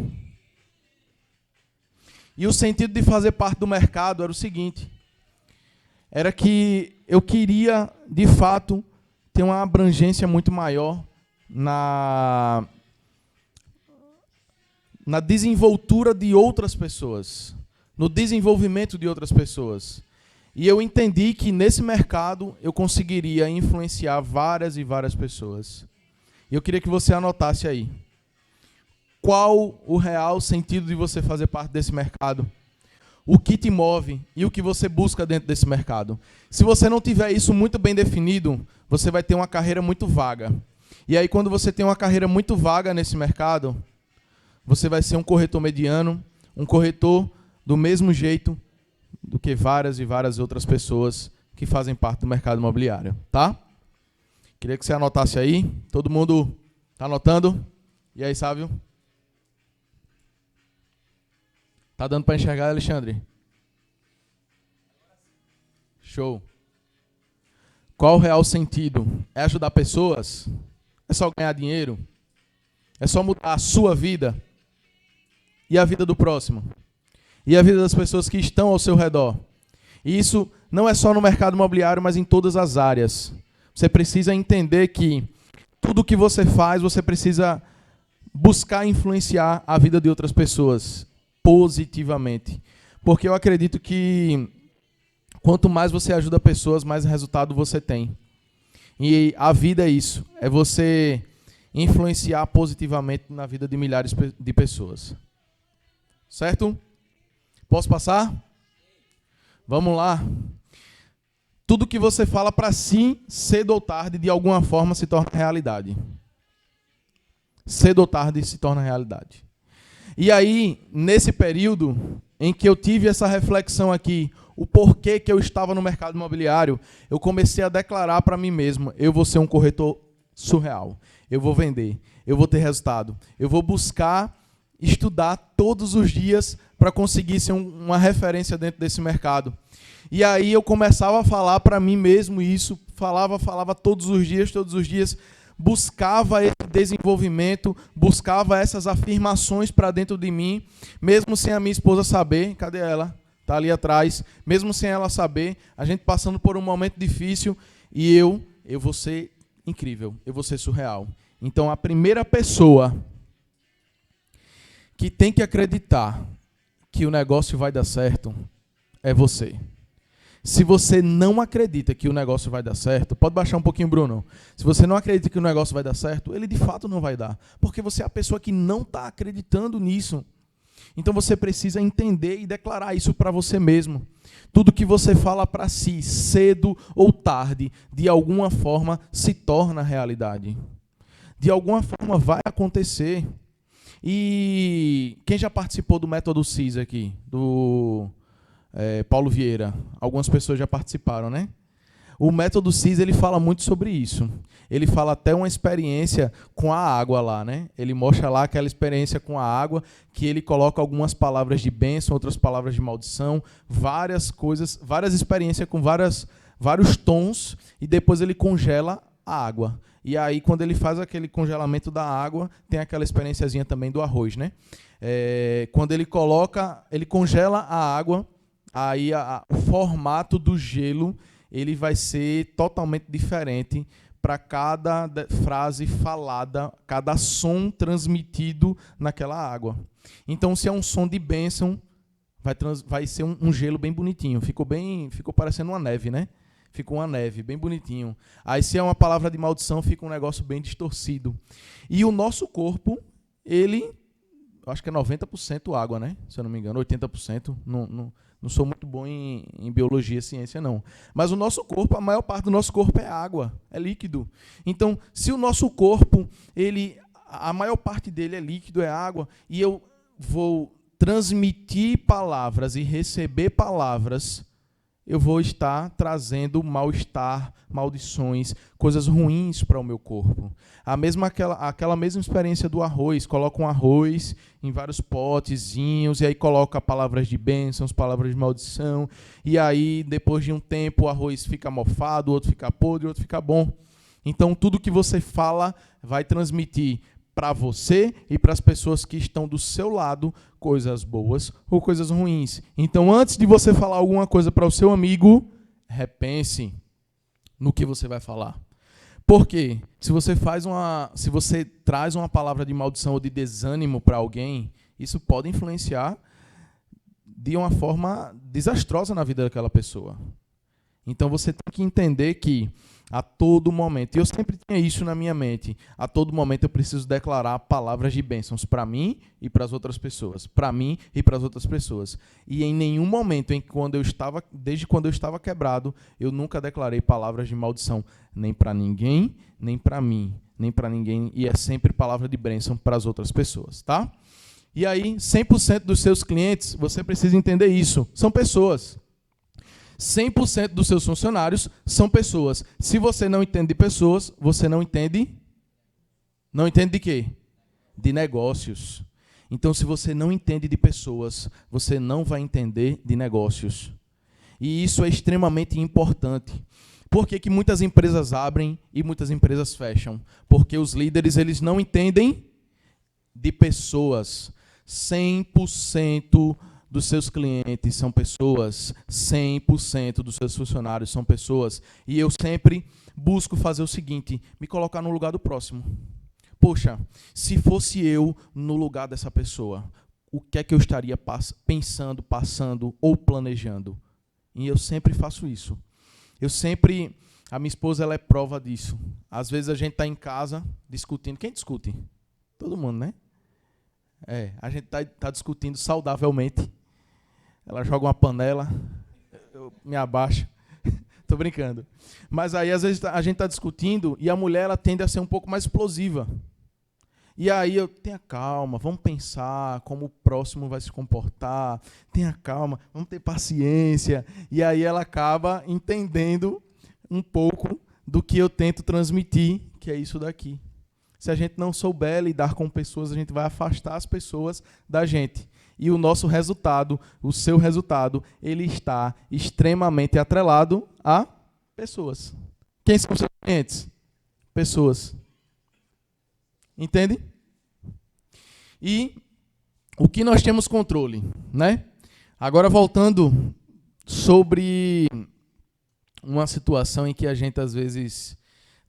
A: E o sentido de fazer parte do mercado era o seguinte: era que eu queria, de fato, ter uma abrangência muito maior na desenvoltura de outras pessoas, no desenvolvimento de outras pessoas. E eu entendi que nesse mercado eu conseguiria influenciar várias e várias pessoas. E eu queria que você anotasse aí. Qual o real sentido de você fazer parte desse mercado? O que te move e o que você busca dentro desse mercado. Se você não tiver isso muito bem definido, você vai ter uma carreira muito vaga. E aí, quando você tem uma carreira muito vaga nesse mercado, você vai ser um corretor mediano, um corretor do mesmo jeito do que várias e várias outras pessoas que fazem parte do mercado imobiliário, tá? Queria que você anotasse aí. Todo mundo está anotando? E aí, Sávio? Tá dando para enxergar, Alexandre? Show. Qual o real sentido? É ajudar pessoas? É só ganhar dinheiro? É só mudar a sua vida? E a vida do próximo? E a vida das pessoas que estão ao seu redor? E isso não é só no mercado imobiliário, mas em todas as áreas. Você precisa entender que tudo que você faz, você precisa buscar influenciar a vida de outras pessoas positivamente. Porque eu acredito que quanto mais você ajuda pessoas, mais resultado você tem. E a vida é isso. É você influenciar positivamente na vida de milhares de pessoas. Certo? Posso passar? Vamos lá. Tudo que você fala para si, cedo ou tarde, de alguma forma se torna realidade. Cedo ou tarde se torna realidade. E aí, nesse período em que eu tive essa reflexão aqui, o porquê que eu estava no mercado imobiliário, eu comecei a declarar para mim mesmo: eu vou ser um corretor surreal. Eu vou vender, eu vou ter resultado. Eu vou buscar estudar todos os dias para conseguir ser uma referência dentro desse mercado. E aí eu começava a falar para mim mesmo isso, falava todos os dias, buscava esse desenvolvimento, buscava essas afirmações para dentro de mim, mesmo sem a minha esposa saber. Cadê ela? Está ali atrás. Mesmo sem ela saber, a gente passando por um momento difícil, e eu vou ser incrível, eu vou ser surreal. Então a primeira pessoa que tem que acreditar que o negócio vai dar certo é você. Se você não acredita que o negócio vai dar certo, pode baixar um pouquinho, Bruno. Se você não acredita que o negócio vai dar certo, ele de fato não vai dar. Porque você é a pessoa que não está acreditando nisso. Então você precisa entender e declarar isso para você mesmo. Tudo que você fala para si, cedo ou tarde, de alguma forma se torna realidade. De alguma forma vai acontecer. E quem já participou do método CIS aqui? Do Paulo Vieira. Algumas pessoas já participaram, né? O método CIS, ele fala muito sobre isso. Ele fala até uma experiência com a água lá, né? Ele mostra lá aquela experiência com a água, que ele coloca algumas palavras de bênção, outras palavras de maldição, várias coisas, várias experiências com vários tons, e depois ele congela a água. E aí, quando ele faz aquele congelamento da água, tem aquela experiênciazinha também do arroz, né? Quando ele congela a água, aí o formato do gelo ele vai ser totalmente diferente para cada frase falada, cada som transmitido naquela água. Então, se é um som de bênção, vai ser um gelo bem bonitinho. Ficou parecendo uma neve, né? Ficou uma neve, bem bonitinho. Aí, se é uma palavra de maldição, fica um negócio bem distorcido. E o nosso corpo, ele, acho que é 90% água, né? Se eu não me engano, 80%. Não sou muito bom em biologia e ciência, não. Mas o nosso corpo, a maior parte do nosso corpo é água, é líquido. Então, se o nosso corpo, a maior parte dele é líquido, é água, e eu vou transmitir palavras e receber palavras, eu vou estar trazendo mal-estar, maldições, coisas ruins para o meu corpo. Aquela mesma experiência do arroz. Coloca um arroz em vários potezinhos, e aí coloca palavras de bênçãos, palavras de maldição, e aí, depois de um tempo, o arroz fica mofado, o outro fica podre, o outro fica bom. Então, tudo que você fala vai transmitir para você e para as pessoas que estão do seu lado, coisas boas ou coisas ruins. Então, antes de você falar alguma coisa para o seu amigo, repense no que você vai falar. Porque se você traz uma palavra de maldição ou de desânimo para alguém, isso pode influenciar de uma forma desastrosa na vida daquela pessoa. Então você tem que entender que a todo momento, e eu sempre tinha isso na minha mente, a todo momento eu preciso declarar palavras de bênçãos para mim e para as outras pessoas, para mim e para as outras pessoas. E em nenhum momento, desde quando eu estava quebrado, eu nunca declarei palavras de maldição, nem para ninguém, nem para mim, nem para ninguém, e é sempre palavra de bênção para as outras pessoas, tá? E aí, 100% dos seus clientes, você precisa entender isso, são pessoas. 100% dos seus funcionários são pessoas. Se você não entende de pessoas, você não entende... Não entende de quê? De negócios. Então, se você não entende de pessoas, você não vai entender de negócios. E isso é extremamente importante. Por que que muitas empresas abrem e muitas empresas fecham? Porque os líderes eles não entendem de pessoas. 100% dos seus clientes são pessoas, 100% dos seus funcionários são pessoas. E eu sempre busco fazer o seguinte, me colocar no lugar do próximo. Poxa, se fosse eu no lugar dessa pessoa, o que é que eu estaria pensando, passando ou planejando? E eu sempre faço isso. A minha esposa ela é prova disso. Às vezes a gente está em casa discutindo. Quem discute? Todo mundo, né? A gente está discutindo saudavelmente. Ela joga uma panela, eu me abaixo. Tô brincando. Mas aí, às vezes, a gente está discutindo e a mulher ela tende a ser um pouco mais explosiva. E aí tenha calma, vamos pensar como o próximo vai se comportar. Tenha calma, vamos ter paciência. E aí ela acaba entendendo um pouco do que eu tento transmitir, que é isso daqui. Se a gente não souber lidar com pessoas, a gente vai afastar as pessoas da gente. E o nosso resultado, o seu resultado, ele está extremamente atrelado a pessoas. Quem são os seus clientes? Pessoas. Entende? E o que nós temos controle, né? Agora voltando sobre uma situação em que a gente às vezes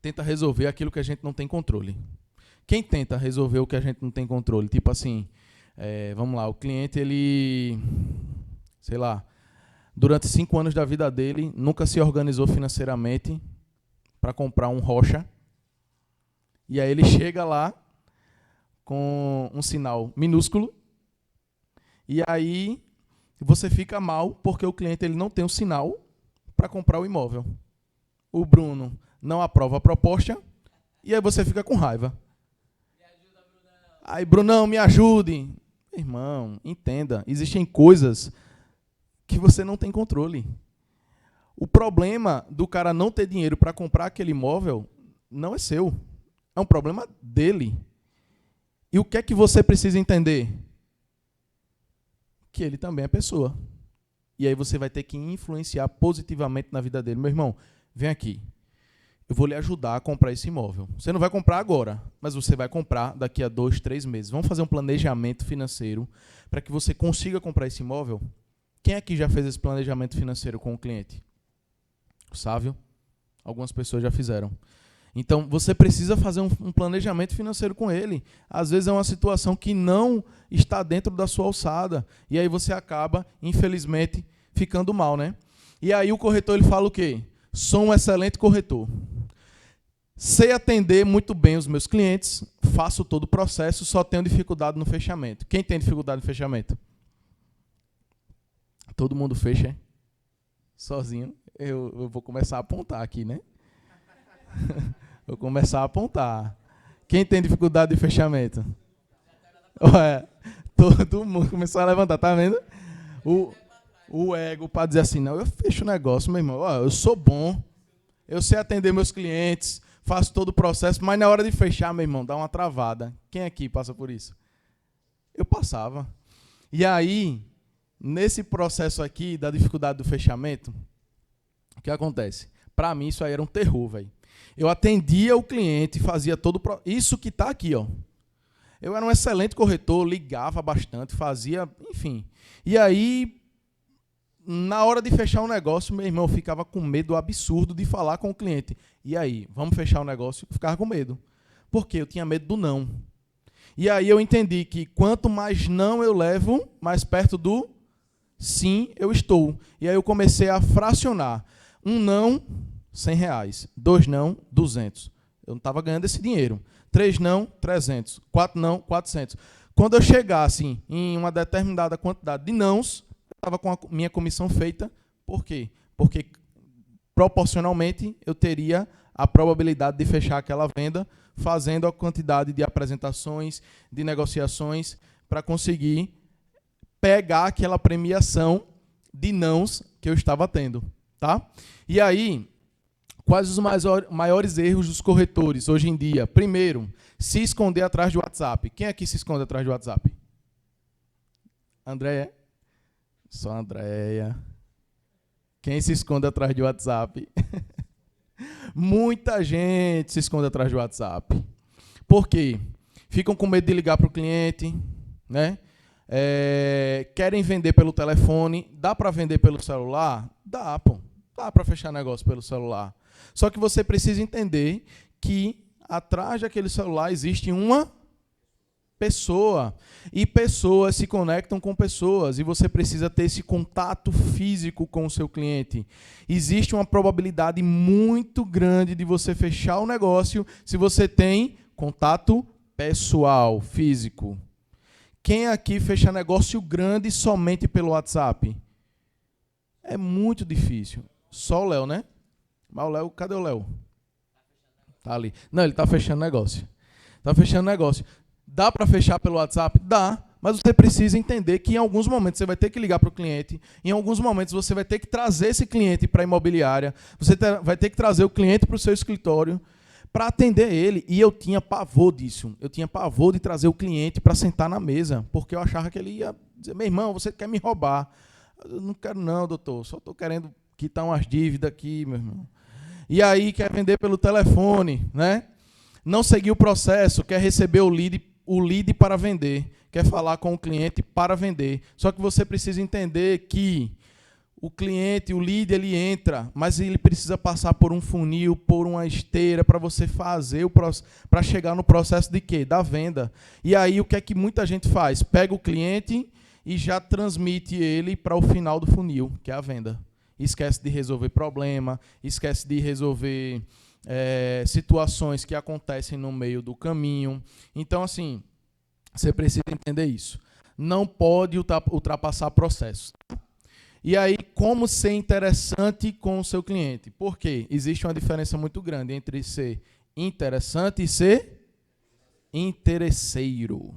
A: tenta resolver aquilo que a gente não tem controle. Quem tenta resolver o que a gente não tem controle? Tipo assim, vamos lá, o cliente, ele, sei lá, durante 5 anos da vida dele, nunca se organizou financeiramente para comprar um Rocha. E aí ele chega lá com um sinal minúsculo. E aí você fica mal porque o cliente ele não tem um sinal para comprar o imóvel. O Bruno não aprova a proposta e aí você fica com raiva. Aí, Brunão, me ajude. Irmão, entenda, existem coisas que você não tem controle. O problema do cara não ter dinheiro para comprar aquele imóvel não é seu. É um problema dele. E o que é que você precisa entender? Que ele também é pessoa. E aí você vai ter que influenciar positivamente na vida dele. Meu irmão, vem aqui. Eu vou lhe ajudar a comprar esse imóvel. Você não vai comprar agora, mas você vai comprar daqui a 2, 3 meses. Vamos fazer um planejamento financeiro para que você consiga comprar esse imóvel? Quem aqui já fez esse planejamento financeiro com o cliente? O Sávio? Algumas pessoas já fizeram. Então, você precisa fazer um planejamento financeiro com ele. Às vezes é uma situação que não está dentro da sua alçada. E aí você acaba, infelizmente, ficando mal, né? E aí o corretor ele fala o quê? Sou um excelente corretor. Sei atender muito bem os meus clientes, faço todo o processo, só tenho dificuldade no fechamento. Quem tem dificuldade no fechamento? Todo mundo fecha, é? Sozinho. Eu vou começar a apontar aqui, né? Vou começar a apontar. Quem tem dificuldade de fechamento? Ué, todo mundo começou a levantar, tá vendo? O ego para dizer assim, não, eu fecho o negócio, meu irmão. Eu sou bom, eu sei atender meus clientes, faço todo o processo, mas na hora de fechar, meu irmão, dá uma travada. Quem aqui passa por isso? Eu passava. E aí, nesse processo aqui da dificuldade do fechamento, o que acontece? Para mim, isso aí era um terror, velho. Eu atendia o cliente, fazia todo o isso que está aqui, ó. Eu era um excelente corretor, ligava bastante, fazia, enfim. E aí, na hora de fechar um negócio, meu irmão ficava com medo absurdo de falar com o cliente. E aí, vamos fechar o negócio? Eu ficava com medo. Por quê? Eu tinha medo do não. E aí eu entendi que quanto mais não eu levo, mais perto do sim eu estou. E aí eu comecei a fracionar. Um não, R$100. 2 não, 200. Eu não estava ganhando esse dinheiro. 3 não, 300. 4 não, 400. Quando eu chegasse em uma determinada quantidade de nãos, eu estava com a minha comissão feita. Por quê? Porque proporcionalmente eu teria a probabilidade de fechar aquela venda fazendo a quantidade de apresentações, de negociações, para conseguir pegar aquela premiação de nãos que eu estava tendo. Tá? E aí, quais os maiores erros dos corretores hoje em dia? Primeiro, se esconder atrás do WhatsApp. Quem aqui se esconde atrás do WhatsApp? Andréia? Só a Andréia. Quem se esconde atrás do WhatsApp? Muita gente se esconde atrás do WhatsApp. Por quê? Ficam com medo de ligar para o cliente, né? Querem vender pelo telefone. Dá para vender pelo celular? Dá, pô. Dá para fechar negócio pelo celular. Só que você precisa entender que atrás daquele celular existe uma pessoa. E pessoas se conectam com pessoas. E você precisa ter esse contato físico com o seu cliente. Existe uma probabilidade muito grande de você fechar o negócio se você tem contato pessoal, físico. Quem aqui fecha negócio grande somente pelo WhatsApp? É muito difícil. Só o Léo, né? Mas o Léo, cadê o Léo? Tá ali. Não, ele está fechando negócio. Está fechando negócio. Dá para fechar pelo WhatsApp? Dá, mas você precisa entender que em alguns momentos você vai ter que ligar para o cliente, em alguns momentos você vai ter que trazer esse cliente para a imobiliária, você vai ter que trazer o cliente para o seu escritório para atender ele. E eu tinha pavor disso. Eu tinha pavor de trazer o cliente para sentar na mesa, porque eu achava que ele ia dizer, meu irmão, você quer me roubar. Eu não quero não, doutor, só estou querendo quitar umas dívidas aqui, meu irmão. E aí quer vender pelo telefone, né? Não seguir o processo, quer receber o lead para vender, quer falar com o cliente para vender. Só que você precisa entender que o cliente, o lead, ele entra, mas ele precisa passar por um funil, por uma esteira, para você fazer para chegar no processo de quê? Da venda. E aí o que é que muita gente faz? Pega o cliente e já transmite ele para o final do funil, que é a venda. Esquece de resolver problema, esquece de resolver situações que acontecem no meio do caminho. Então, assim, você precisa entender isso. Não pode ultrapassar processos. E aí, como ser interessante com o seu cliente? Por quê? Existe uma diferença muito grande entre ser interessante e ser interesseiro.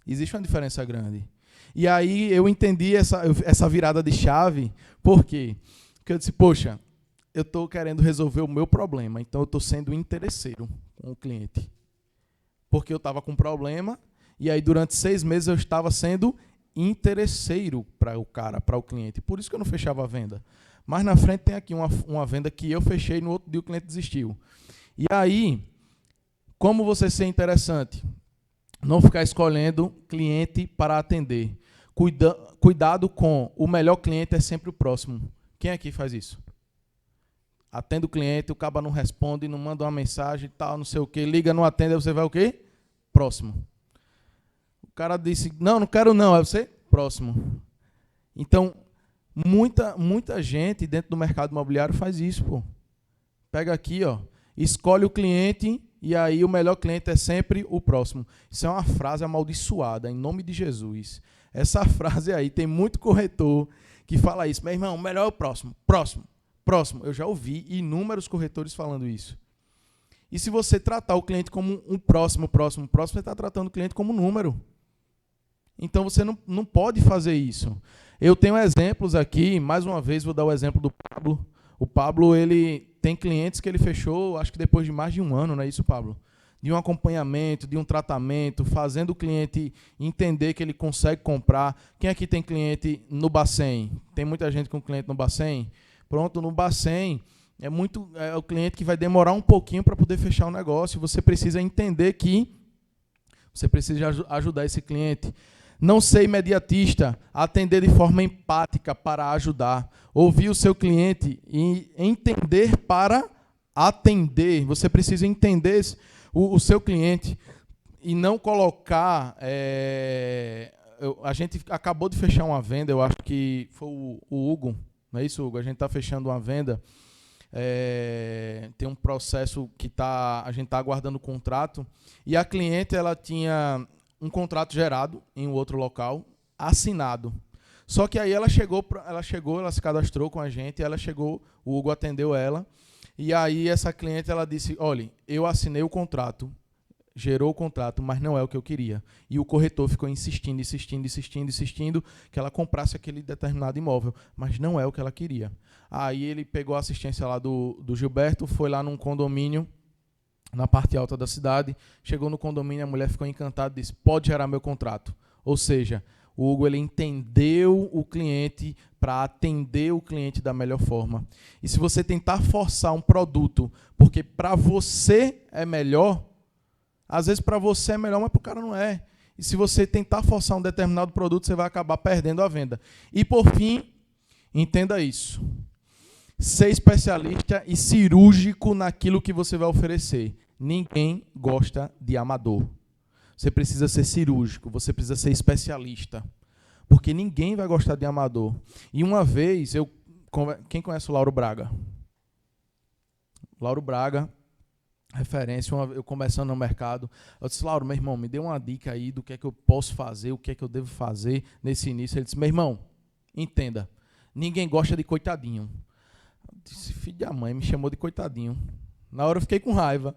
A: Existe uma diferença grande. E aí eu entendi essa virada de chave. Por quê? Porque eu disse, poxa, eu estou querendo resolver o meu problema, então eu estou sendo interesseiro com o cliente. Porque eu estava com um problema, e aí durante 6 meses eu estava sendo interesseiro para o cara, para o cliente. Por isso que eu não fechava a venda. Mas na frente tem aqui uma venda que eu fechei, no outro dia o cliente desistiu. E aí, como você ser interessante? Não ficar escolhendo cliente para atender. Cuidado com o melhor cliente é sempre o próximo. Quem aqui faz isso? Atende o cliente, o cara não responde, não manda uma mensagem, tal, não sei o quê, liga, não atende, aí você vai o quê? Próximo. O cara disse, não quero não, aí você, próximo. Então, muita gente dentro do mercado imobiliário faz isso, pô. Pega aqui, ó, escolhe o cliente e aí o melhor cliente é sempre o próximo. Isso é uma frase amaldiçoada, em nome de Jesus. Essa frase aí, tem muito corretor que fala isso. Meu irmão, o melhor é o próximo, próximo. Eu já ouvi inúmeros corretores falando isso. E se você tratar o cliente como um próximo, você está tratando o cliente como um número. Então você não pode fazer isso. Eu tenho exemplos aqui, mais uma vez vou dar o exemplo do Pablo. O Pablo, ele tem clientes que ele fechou, acho que depois de mais de 1 ano, não é isso, Pablo? De um acompanhamento, de um tratamento, fazendo o cliente entender que ele consegue comprar. Quem aqui tem cliente no Bacen? Tem muita gente com cliente no Bacen? Pronto, no Bacen é o cliente que vai demorar um pouquinho para poder fechar o negócio. Você precisa entender que Você precisa ajudar esse cliente. Não ser imediatista, atender de forma empática para ajudar. Ouvir o seu cliente e entender para atender. Você precisa entender o seu cliente e não colocar... a gente acabou de fechar uma venda, eu acho que foi o Hugo, não é isso, Hugo? A gente está fechando uma venda, tem um processo que a gente está aguardando o contrato, e a cliente ela tinha um contrato gerado em um outro local, assinado. Só que aí ela se cadastrou com a gente, ela chegou, o Hugo atendeu ela, e aí essa cliente ela disse, olha, eu assinei o contrato, gerou o contrato, mas não é o que eu queria. E o corretor ficou insistindo que ela comprasse aquele determinado imóvel, mas não é o que ela queria. Aí ele pegou a assistência lá do Gilberto, foi lá num condomínio, na parte alta da cidade, chegou no condomínio, a mulher ficou encantada e disse, pode gerar meu contrato. Ou seja, o Hugo ele entendeu o cliente para atender o cliente da melhor forma. E se você tentar forçar um produto, porque para você é melhor, às vezes para você é melhor, mas para o cara não é. E se você tentar forçar um determinado produto, você vai acabar perdendo a venda. E por fim, entenda isso. Ser especialista e cirúrgico naquilo que você vai oferecer. Ninguém gosta de amador. Você precisa ser cirúrgico, você precisa ser especialista. Porque ninguém vai gostar de amador. E uma vez, quem conhece o Lauro Braga? Lauro Braga, referência, eu começando no mercado, eu disse, Lauro, meu irmão, me dê uma dica aí do que é que eu posso fazer, o que é que eu devo fazer nesse início. Ele disse, meu irmão, entenda, ninguém gosta de coitadinho. Eu disse, filho da mãe, me chamou de coitadinho. Na hora eu fiquei com raiva.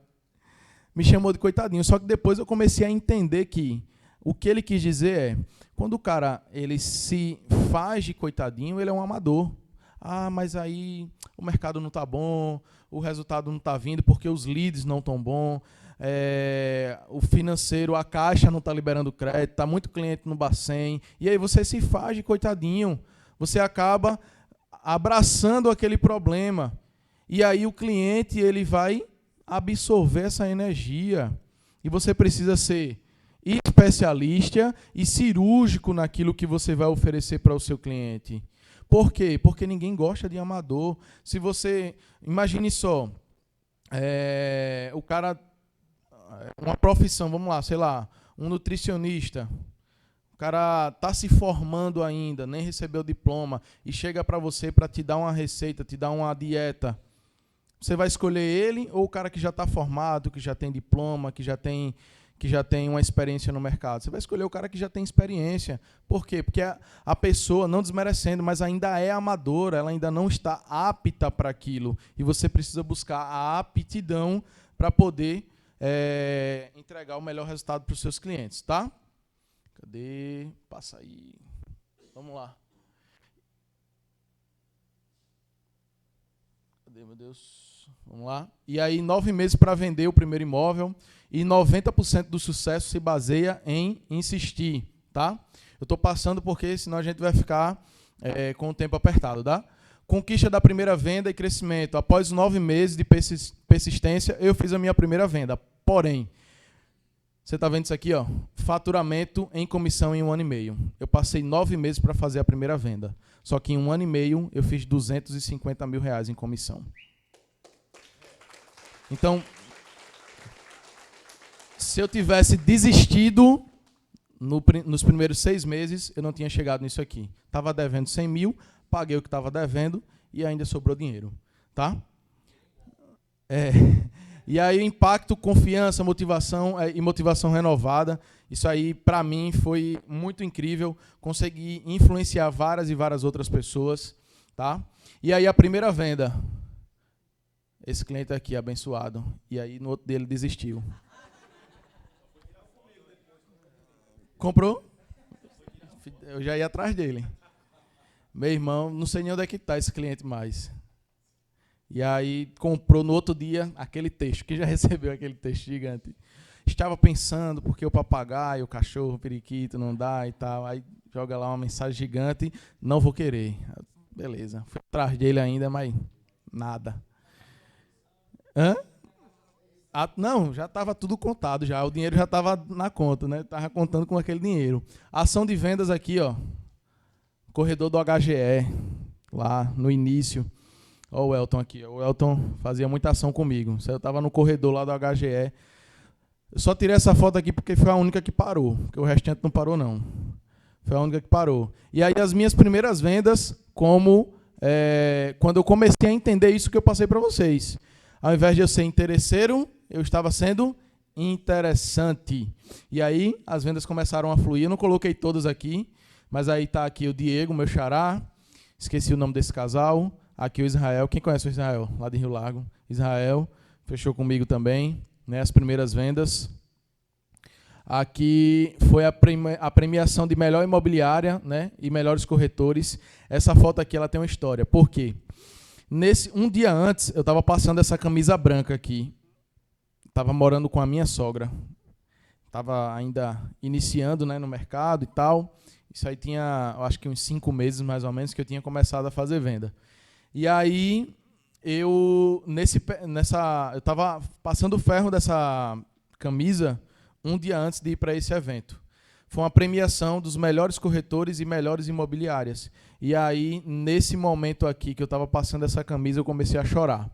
A: Me chamou de coitadinho, só que depois eu comecei a entender que o que ele quis dizer é, quando o cara ele se faz de coitadinho, ele é um amador. Ah, mas aí o mercado não está bom, o resultado não está vindo porque os leads não estão bons, o financeiro, a caixa não está liberando crédito, está muito cliente no Bacen, e aí você se faz de coitadinho, você acaba abraçando aquele problema, e aí o cliente ele vai absorver essa energia, e você precisa ser especialista e cirúrgico naquilo que você vai oferecer para o seu cliente. Por quê? Porque ninguém gosta de amador. Se você... Imagine só, o cara... Uma profissão, vamos lá, sei lá, um nutricionista. O cara está se formando ainda, nem recebeu diploma, e chega para você para te dar uma receita, te dar uma dieta. Você vai escolher ele ou o cara que já está formado, que já tem diploma, que já tem uma experiência no mercado? Você vai escolher o cara que já tem experiência. Por quê? Porque a pessoa, não desmerecendo, mas ainda é amadora, ela ainda não está apta para aquilo. E você precisa buscar a aptidão para poder entregar o melhor resultado para os seus clientes. Tá? Cadê? Passa aí. Vamos lá. Cadê, meu Deus? Vamos lá. E aí, 9 meses para vender o primeiro imóvel. E 90% do sucesso se baseia em insistir, tá? Eu estou passando porque senão a gente vai ficar com o tempo apertado, tá? Conquista da primeira venda e crescimento. Após 9 meses de persistência, eu fiz a minha primeira venda. Porém, você está vendo isso aqui, ó? Faturamento em comissão em 1 ano e meio. Eu passei 9 meses para fazer a primeira venda. Só que em 1 ano e meio eu fiz R$250 mil em comissão. Então, se eu tivesse desistido nos primeiros 6 meses, eu não tinha chegado nisso aqui. Estava devendo 100 mil, paguei o que estava devendo e ainda sobrou dinheiro. Tá? E aí o impacto, confiança, motivação e motivação renovada, isso aí para mim foi muito incrível, consegui influenciar várias e várias outras pessoas. Tá? E aí a primeira venda, esse cliente aqui, abençoado, e aí no outro dele desistiu. Comprou? Eu já ia atrás dele. Meu irmão, não sei nem onde é que está esse cliente mais. E aí comprou no outro dia aquele texto, que já recebeu aquele texto gigante. Estava pensando, porque o papagaio, o cachorro, o periquito, não dá e tal. Aí joga lá uma mensagem gigante, não vou querer. Beleza. Fui atrás dele ainda, mas nada. Hã? Não, já estava tudo contado já. O dinheiro já estava na conta, né? Estava contando com aquele dinheiro. Ação de vendas aqui, ó. Corredor do HGE, lá no início. Ó o Elton aqui. O Elton fazia muita ação comigo. Eu estava no corredor lá do HGE. Eu só tirei essa foto aqui porque foi a única que parou. Porque o restante não parou, não. Foi a única que parou. E aí as minhas primeiras vendas, quando eu comecei a entender isso que eu passei para vocês. Ao invés de eu ser interesseiro, eu estava sendo interessante. E aí as vendas começaram a fluir. Eu não coloquei todas aqui, mas aí está aqui o Diego, meu xará. Esqueci o nome desse casal. Aqui o Israel. Quem conhece o Israel? Lá de Rio Lago. Israel fechou comigo também, né, as primeiras vendas. Aqui foi a premiação de melhor imobiliária, né, e melhores corretores. Essa foto aqui ela tem uma história. Por quê? Um dia antes, eu estava passando essa camisa branca aqui. Estava morando com a minha sogra. Estava ainda iniciando, né, no mercado e tal. Isso aí tinha, eu acho que uns 5 meses, mais ou menos, que eu tinha começado a fazer venda. E aí, eu estava passando o ferro dessa camisa um dia antes de ir para esse evento. Foi uma premiação dos melhores corretores e melhores imobiliárias. E aí, nesse momento aqui que eu estava passando essa camisa, eu comecei a chorar.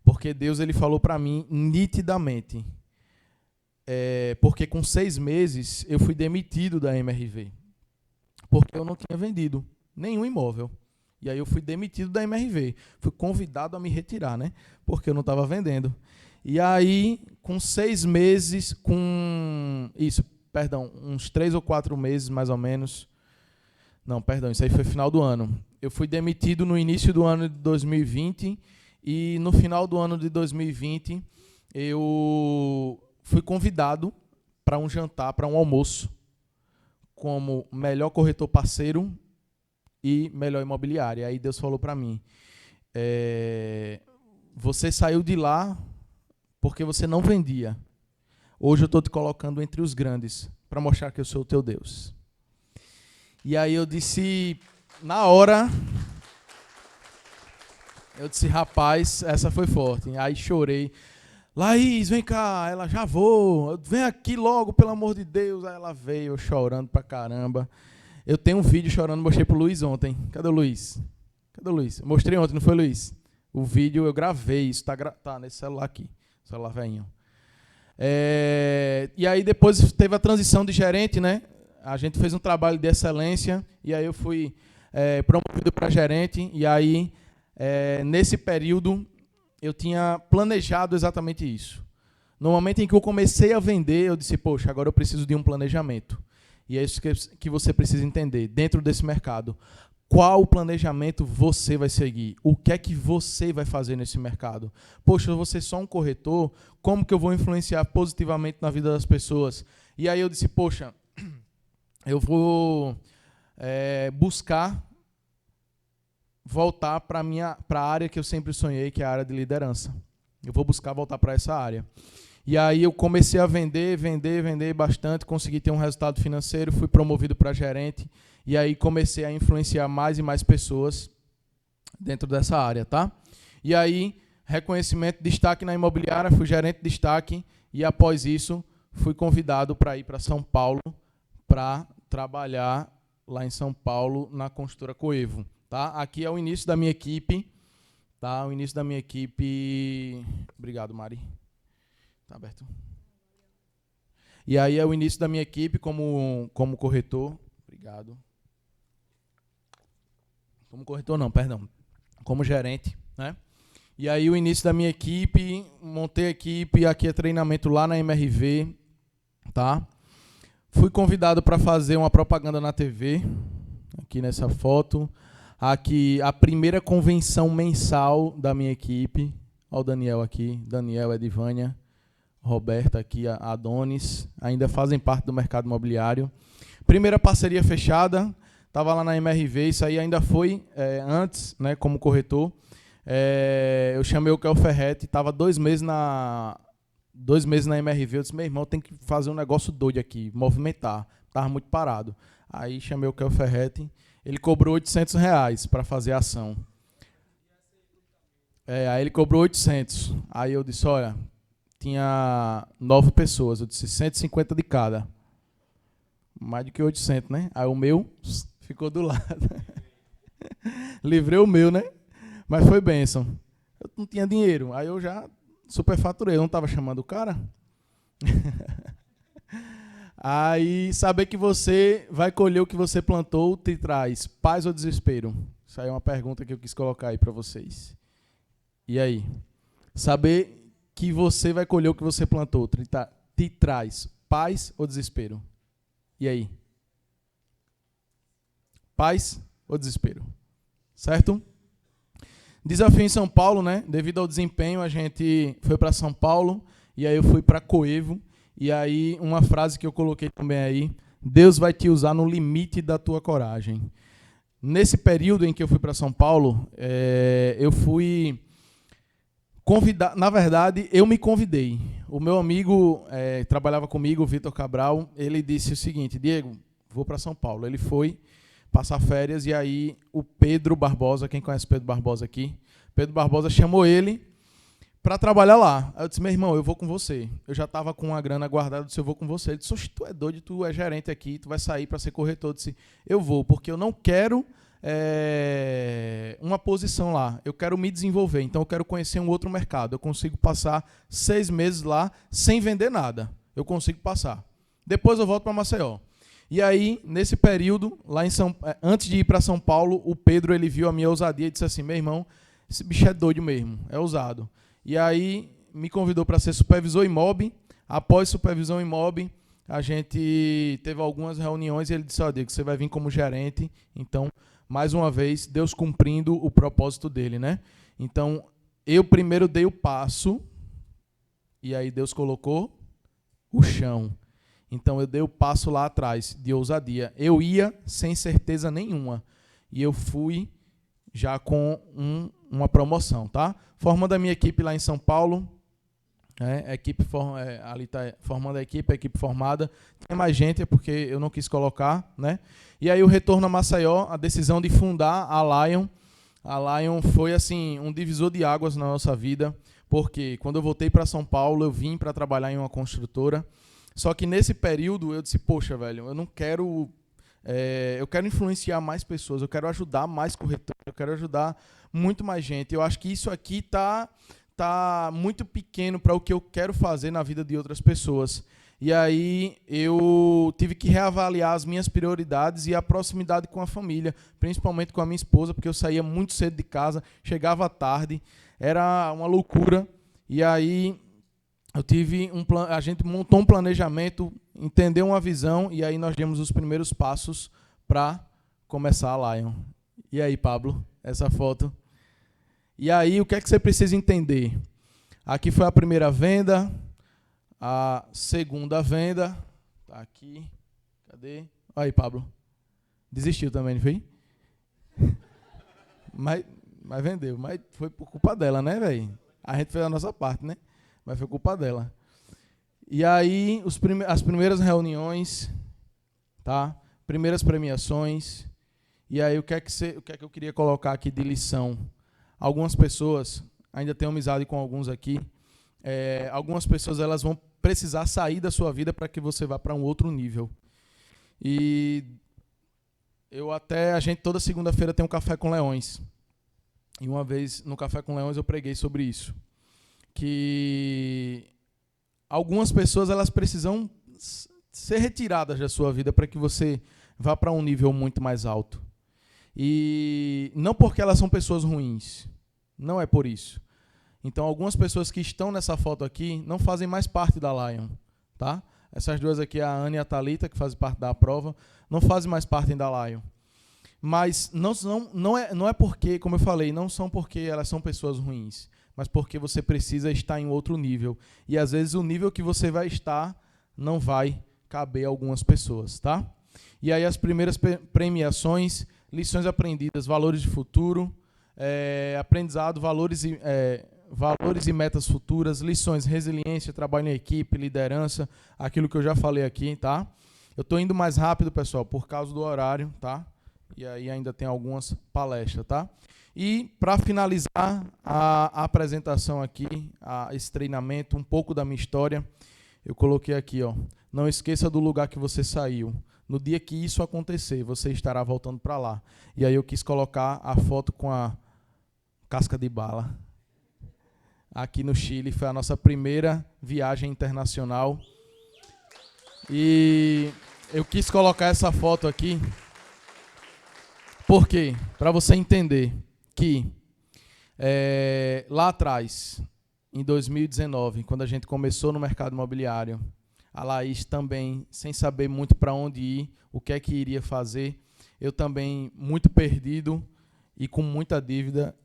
A: Porque Deus ele falou para mim nitidamente. Porque com 6 meses eu fui demitido da MRV. Porque eu não tinha vendido nenhum imóvel. E aí eu fui demitido da MRV. Fui convidado a me retirar, né? Porque eu não estava vendendo. E aí, com 6 meses, uns 3 ou 4 meses, mais ou menos. Não, perdão, isso aí foi final do ano. Eu fui demitido no início do ano de 2020 e no final do ano de 2020 eu fui convidado para um jantar, para um almoço, como melhor corretor parceiro e melhor imobiliária. Aí Deus falou para mim, você saiu de lá porque você não vendia. Hoje eu estou te colocando entre os grandes para mostrar que eu sou o teu Deus. E aí eu disse, na hora, rapaz, essa foi forte. Aí chorei. Laís, vem cá. Ela, já vou. Vem aqui logo, pelo amor de Deus. Aí ela veio, eu chorando pra caramba. Eu tenho um vídeo chorando, mostrei pro Luiz ontem. Cadê o Luiz? Eu mostrei ontem, não foi, Luiz? O vídeo eu gravei, isso tá nesse celular aqui. Celular velhinho. E aí depois teve a transição de gerente, né? A gente fez um trabalho de excelência e aí eu fui promovido para gerente. E aí, nesse período, eu tinha planejado exatamente isso. No momento em que eu comecei a vender, eu disse, poxa, agora eu preciso de um planejamento. E é isso que você precisa entender dentro desse mercado. Qual planejamento você vai seguir? O que é que você vai fazer nesse mercado? Poxa, eu vou ser só um corretor, como que eu vou influenciar positivamente na vida das pessoas? E aí eu disse, poxa, eu vou buscar voltar para a área que eu sempre sonhei, que é a área de liderança. Eu vou buscar voltar para essa área. E aí eu comecei a vender bastante, consegui ter um resultado financeiro, fui promovido para gerente, e aí comecei a influenciar mais e mais pessoas dentro dessa área, tá? E aí, reconhecimento, destaque na imobiliária, fui gerente de destaque, e após isso, fui convidado para ir para São Paulo, para trabalhar lá em São Paulo, na construtora Coevo. Tá? Aqui é o início da minha equipe. Tá? O início da minha equipe... Obrigado, Mari. Tá aberto. E aí é o início da minha equipe como corretor. Obrigado. Como corretor não, perdão. Como gerente, né? E aí o início da minha equipe, montei a equipe, aqui é treinamento lá na MRV, tá? Fui convidado para fazer uma propaganda na TV, aqui nessa foto. Aqui a primeira convenção mensal da minha equipe. Olha o Daniel aqui, Daniel, Edivânia, Roberta aqui, a Adonis, ainda fazem parte do mercado imobiliário. Primeira parceria fechada, estava lá na MRV, isso aí ainda foi antes, né, como corretor. Eu chamei o Kel Ferretti, estava 2 meses na MRV, eu disse, meu irmão, tem que fazer um negócio doido aqui, movimentar, estava muito parado. Aí chamei o Kel Ferretti, ele cobrou R$800 para fazer a ação. Aí ele cobrou 800. Aí eu disse, olha, tinha 9 pessoas. Eu disse 150 de cada. Mais do que 800, né? Aí o meu ficou do lado. Livrei o meu, né? Mas foi bênção. Eu não tinha dinheiro. Aí eu já superfaturei. Eu não estava chamando o cara? Aí, saber que você vai colher o que você plantou te traz paz ou desespero? Isso aí é uma pergunta que eu quis colocar aí para vocês. E aí? Saber que você vai colher o que você plantou te traz paz ou desespero? E aí? Paz ou desespero? Certo? Desafio em São Paulo, né? Devido ao desempenho, a gente foi para São Paulo e aí eu fui para Coevo. E aí, uma frase que eu coloquei também aí: Deus vai te usar no limite da tua coragem. Nesse período em que eu fui para São Paulo, eu fui convidado. Na verdade, eu me convidei. O meu amigo trabalhava comigo, o Vitor Cabral, ele disse o seguinte: Diego, vou para São Paulo. Ele foi passar férias e aí o Pedro Barbosa, quem conhece Pedro Barbosa aqui? Pedro Barbosa chamou ele para trabalhar lá. Aí eu disse: meu irmão, eu vou com você. Eu já estava com a grana guardada, eu disse: eu vou com você. Ele disse: oxe, tu é doido, tu é gerente aqui, tu vai sair para ser corretor. Eu disse: eu vou, porque eu não quero uma posição lá. Eu quero me desenvolver, então eu quero conhecer um outro mercado. Eu consigo passar 6 meses lá sem vender nada. Eu consigo passar. Depois eu volto para Maceió. E aí, nesse período, antes de ir para São Paulo, o Pedro ele viu a minha ousadia e disse assim: meu irmão, esse bicho é doido mesmo, é ousado. E aí me convidou para ser supervisor IMOB. Após supervisão IMOB, a gente teve algumas reuniões e ele disse: Diego, você vai vir como gerente. Então, mais uma vez, Deus cumprindo o propósito dele, né? Então, eu primeiro dei o passo e aí Deus colocou o chão. Então, eu dei o passo lá atrás de ousadia. Eu ia sem certeza nenhuma e eu fui já com uma promoção, tá? Formando a minha equipe lá em São Paulo, ali está formando a equipe formada. Tem mais gente, é porque eu não quis colocar, né? E aí o retorno a Maceió, a decisão de fundar a Lion. A Lion foi assim um divisor de águas na nossa vida, porque quando eu voltei para São Paulo, eu vim para trabalhar em uma construtora. Só que nesse período eu disse: poxa, velho, eu não quero... eu quero influenciar mais pessoas, eu quero ajudar mais corretores, eu quero ajudar muito mais gente. Eu acho que isso aqui tá muito pequeno para o que eu quero fazer na vida de outras pessoas. E aí eu tive que reavaliar as minhas prioridades e a proximidade com a família, principalmente com a minha esposa, porque eu saía muito cedo de casa, chegava tarde, era uma loucura. E aí a gente montou um planejamento, entendeu uma visão, e aí nós demos os primeiros passos para começar a Lion. E aí, Pablo, essa foto. E aí, o que é que você precisa entender? Aqui foi a primeira venda, a segunda venda. Tá aqui. Cadê? Aí, Pablo. Desistiu também, não foi? Mas vendeu. Mas foi por culpa dela, né, velho? A gente fez a nossa parte, né? Mas foi culpa dela. E aí, as primeiras reuniões, tá? Primeiras premiações. E aí, o que é que eu queria colocar aqui de lição? Algumas pessoas, ainda tenho amizade com alguns aqui, algumas pessoas elas vão precisar sair da sua vida para que você vá para um outro nível. E a gente toda segunda-feira tem um Café com Leões. E uma vez no Café com Leões eu preguei sobre isso. Que algumas pessoas elas precisam ser retiradas da sua vida para que você vá para um nível muito mais alto. E não porque elas são pessoas ruins, não é por isso. Então, algumas pessoas que estão nessa foto aqui não fazem mais parte da Lion, tá? Essas duas aqui, a Ana e a Thalita, que fazem parte da prova, não fazem mais parte da Lion. Mas não é porque, como eu falei, não são porque elas são pessoas ruins, mas porque você precisa estar em outro nível. E às vezes o nível que você vai estar não vai caber a algumas pessoas, tá? E aí as primeiras premiações, lições aprendidas, valores de futuro, aprendizado, valores e metas futuras, lições, resiliência, trabalho em equipe, liderança, aquilo que eu já falei aqui, tá? Eu estou indo mais rápido, pessoal, por causa do horário, tá? E aí ainda tem algumas palestras, tá? E, para finalizar a apresentação aqui, esse treinamento, um pouco da minha história, eu coloquei aqui, ó, não esqueça do lugar que você saiu. No dia que isso acontecer, você estará voltando para lá. E aí eu quis colocar a foto com a casca de bala. Aqui no Chile, foi a nossa primeira viagem internacional. E eu quis colocar essa foto aqui, por quê? Para você entender que lá atrás, em 2019, quando a gente começou no mercado imobiliário, a Laís também, sem saber muito para onde ir, o que é que iria fazer, eu também muito perdido e com muita dívida,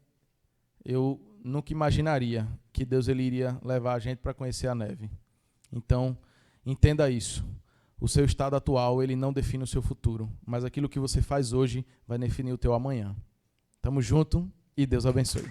A: eu nunca imaginaria que Deus ele iria levar a gente para conhecer a neve. Então, entenda isso. O seu estado atual ele não define o seu futuro, mas aquilo que você faz hoje vai definir o teu amanhã. Tamo junto e Deus abençoe.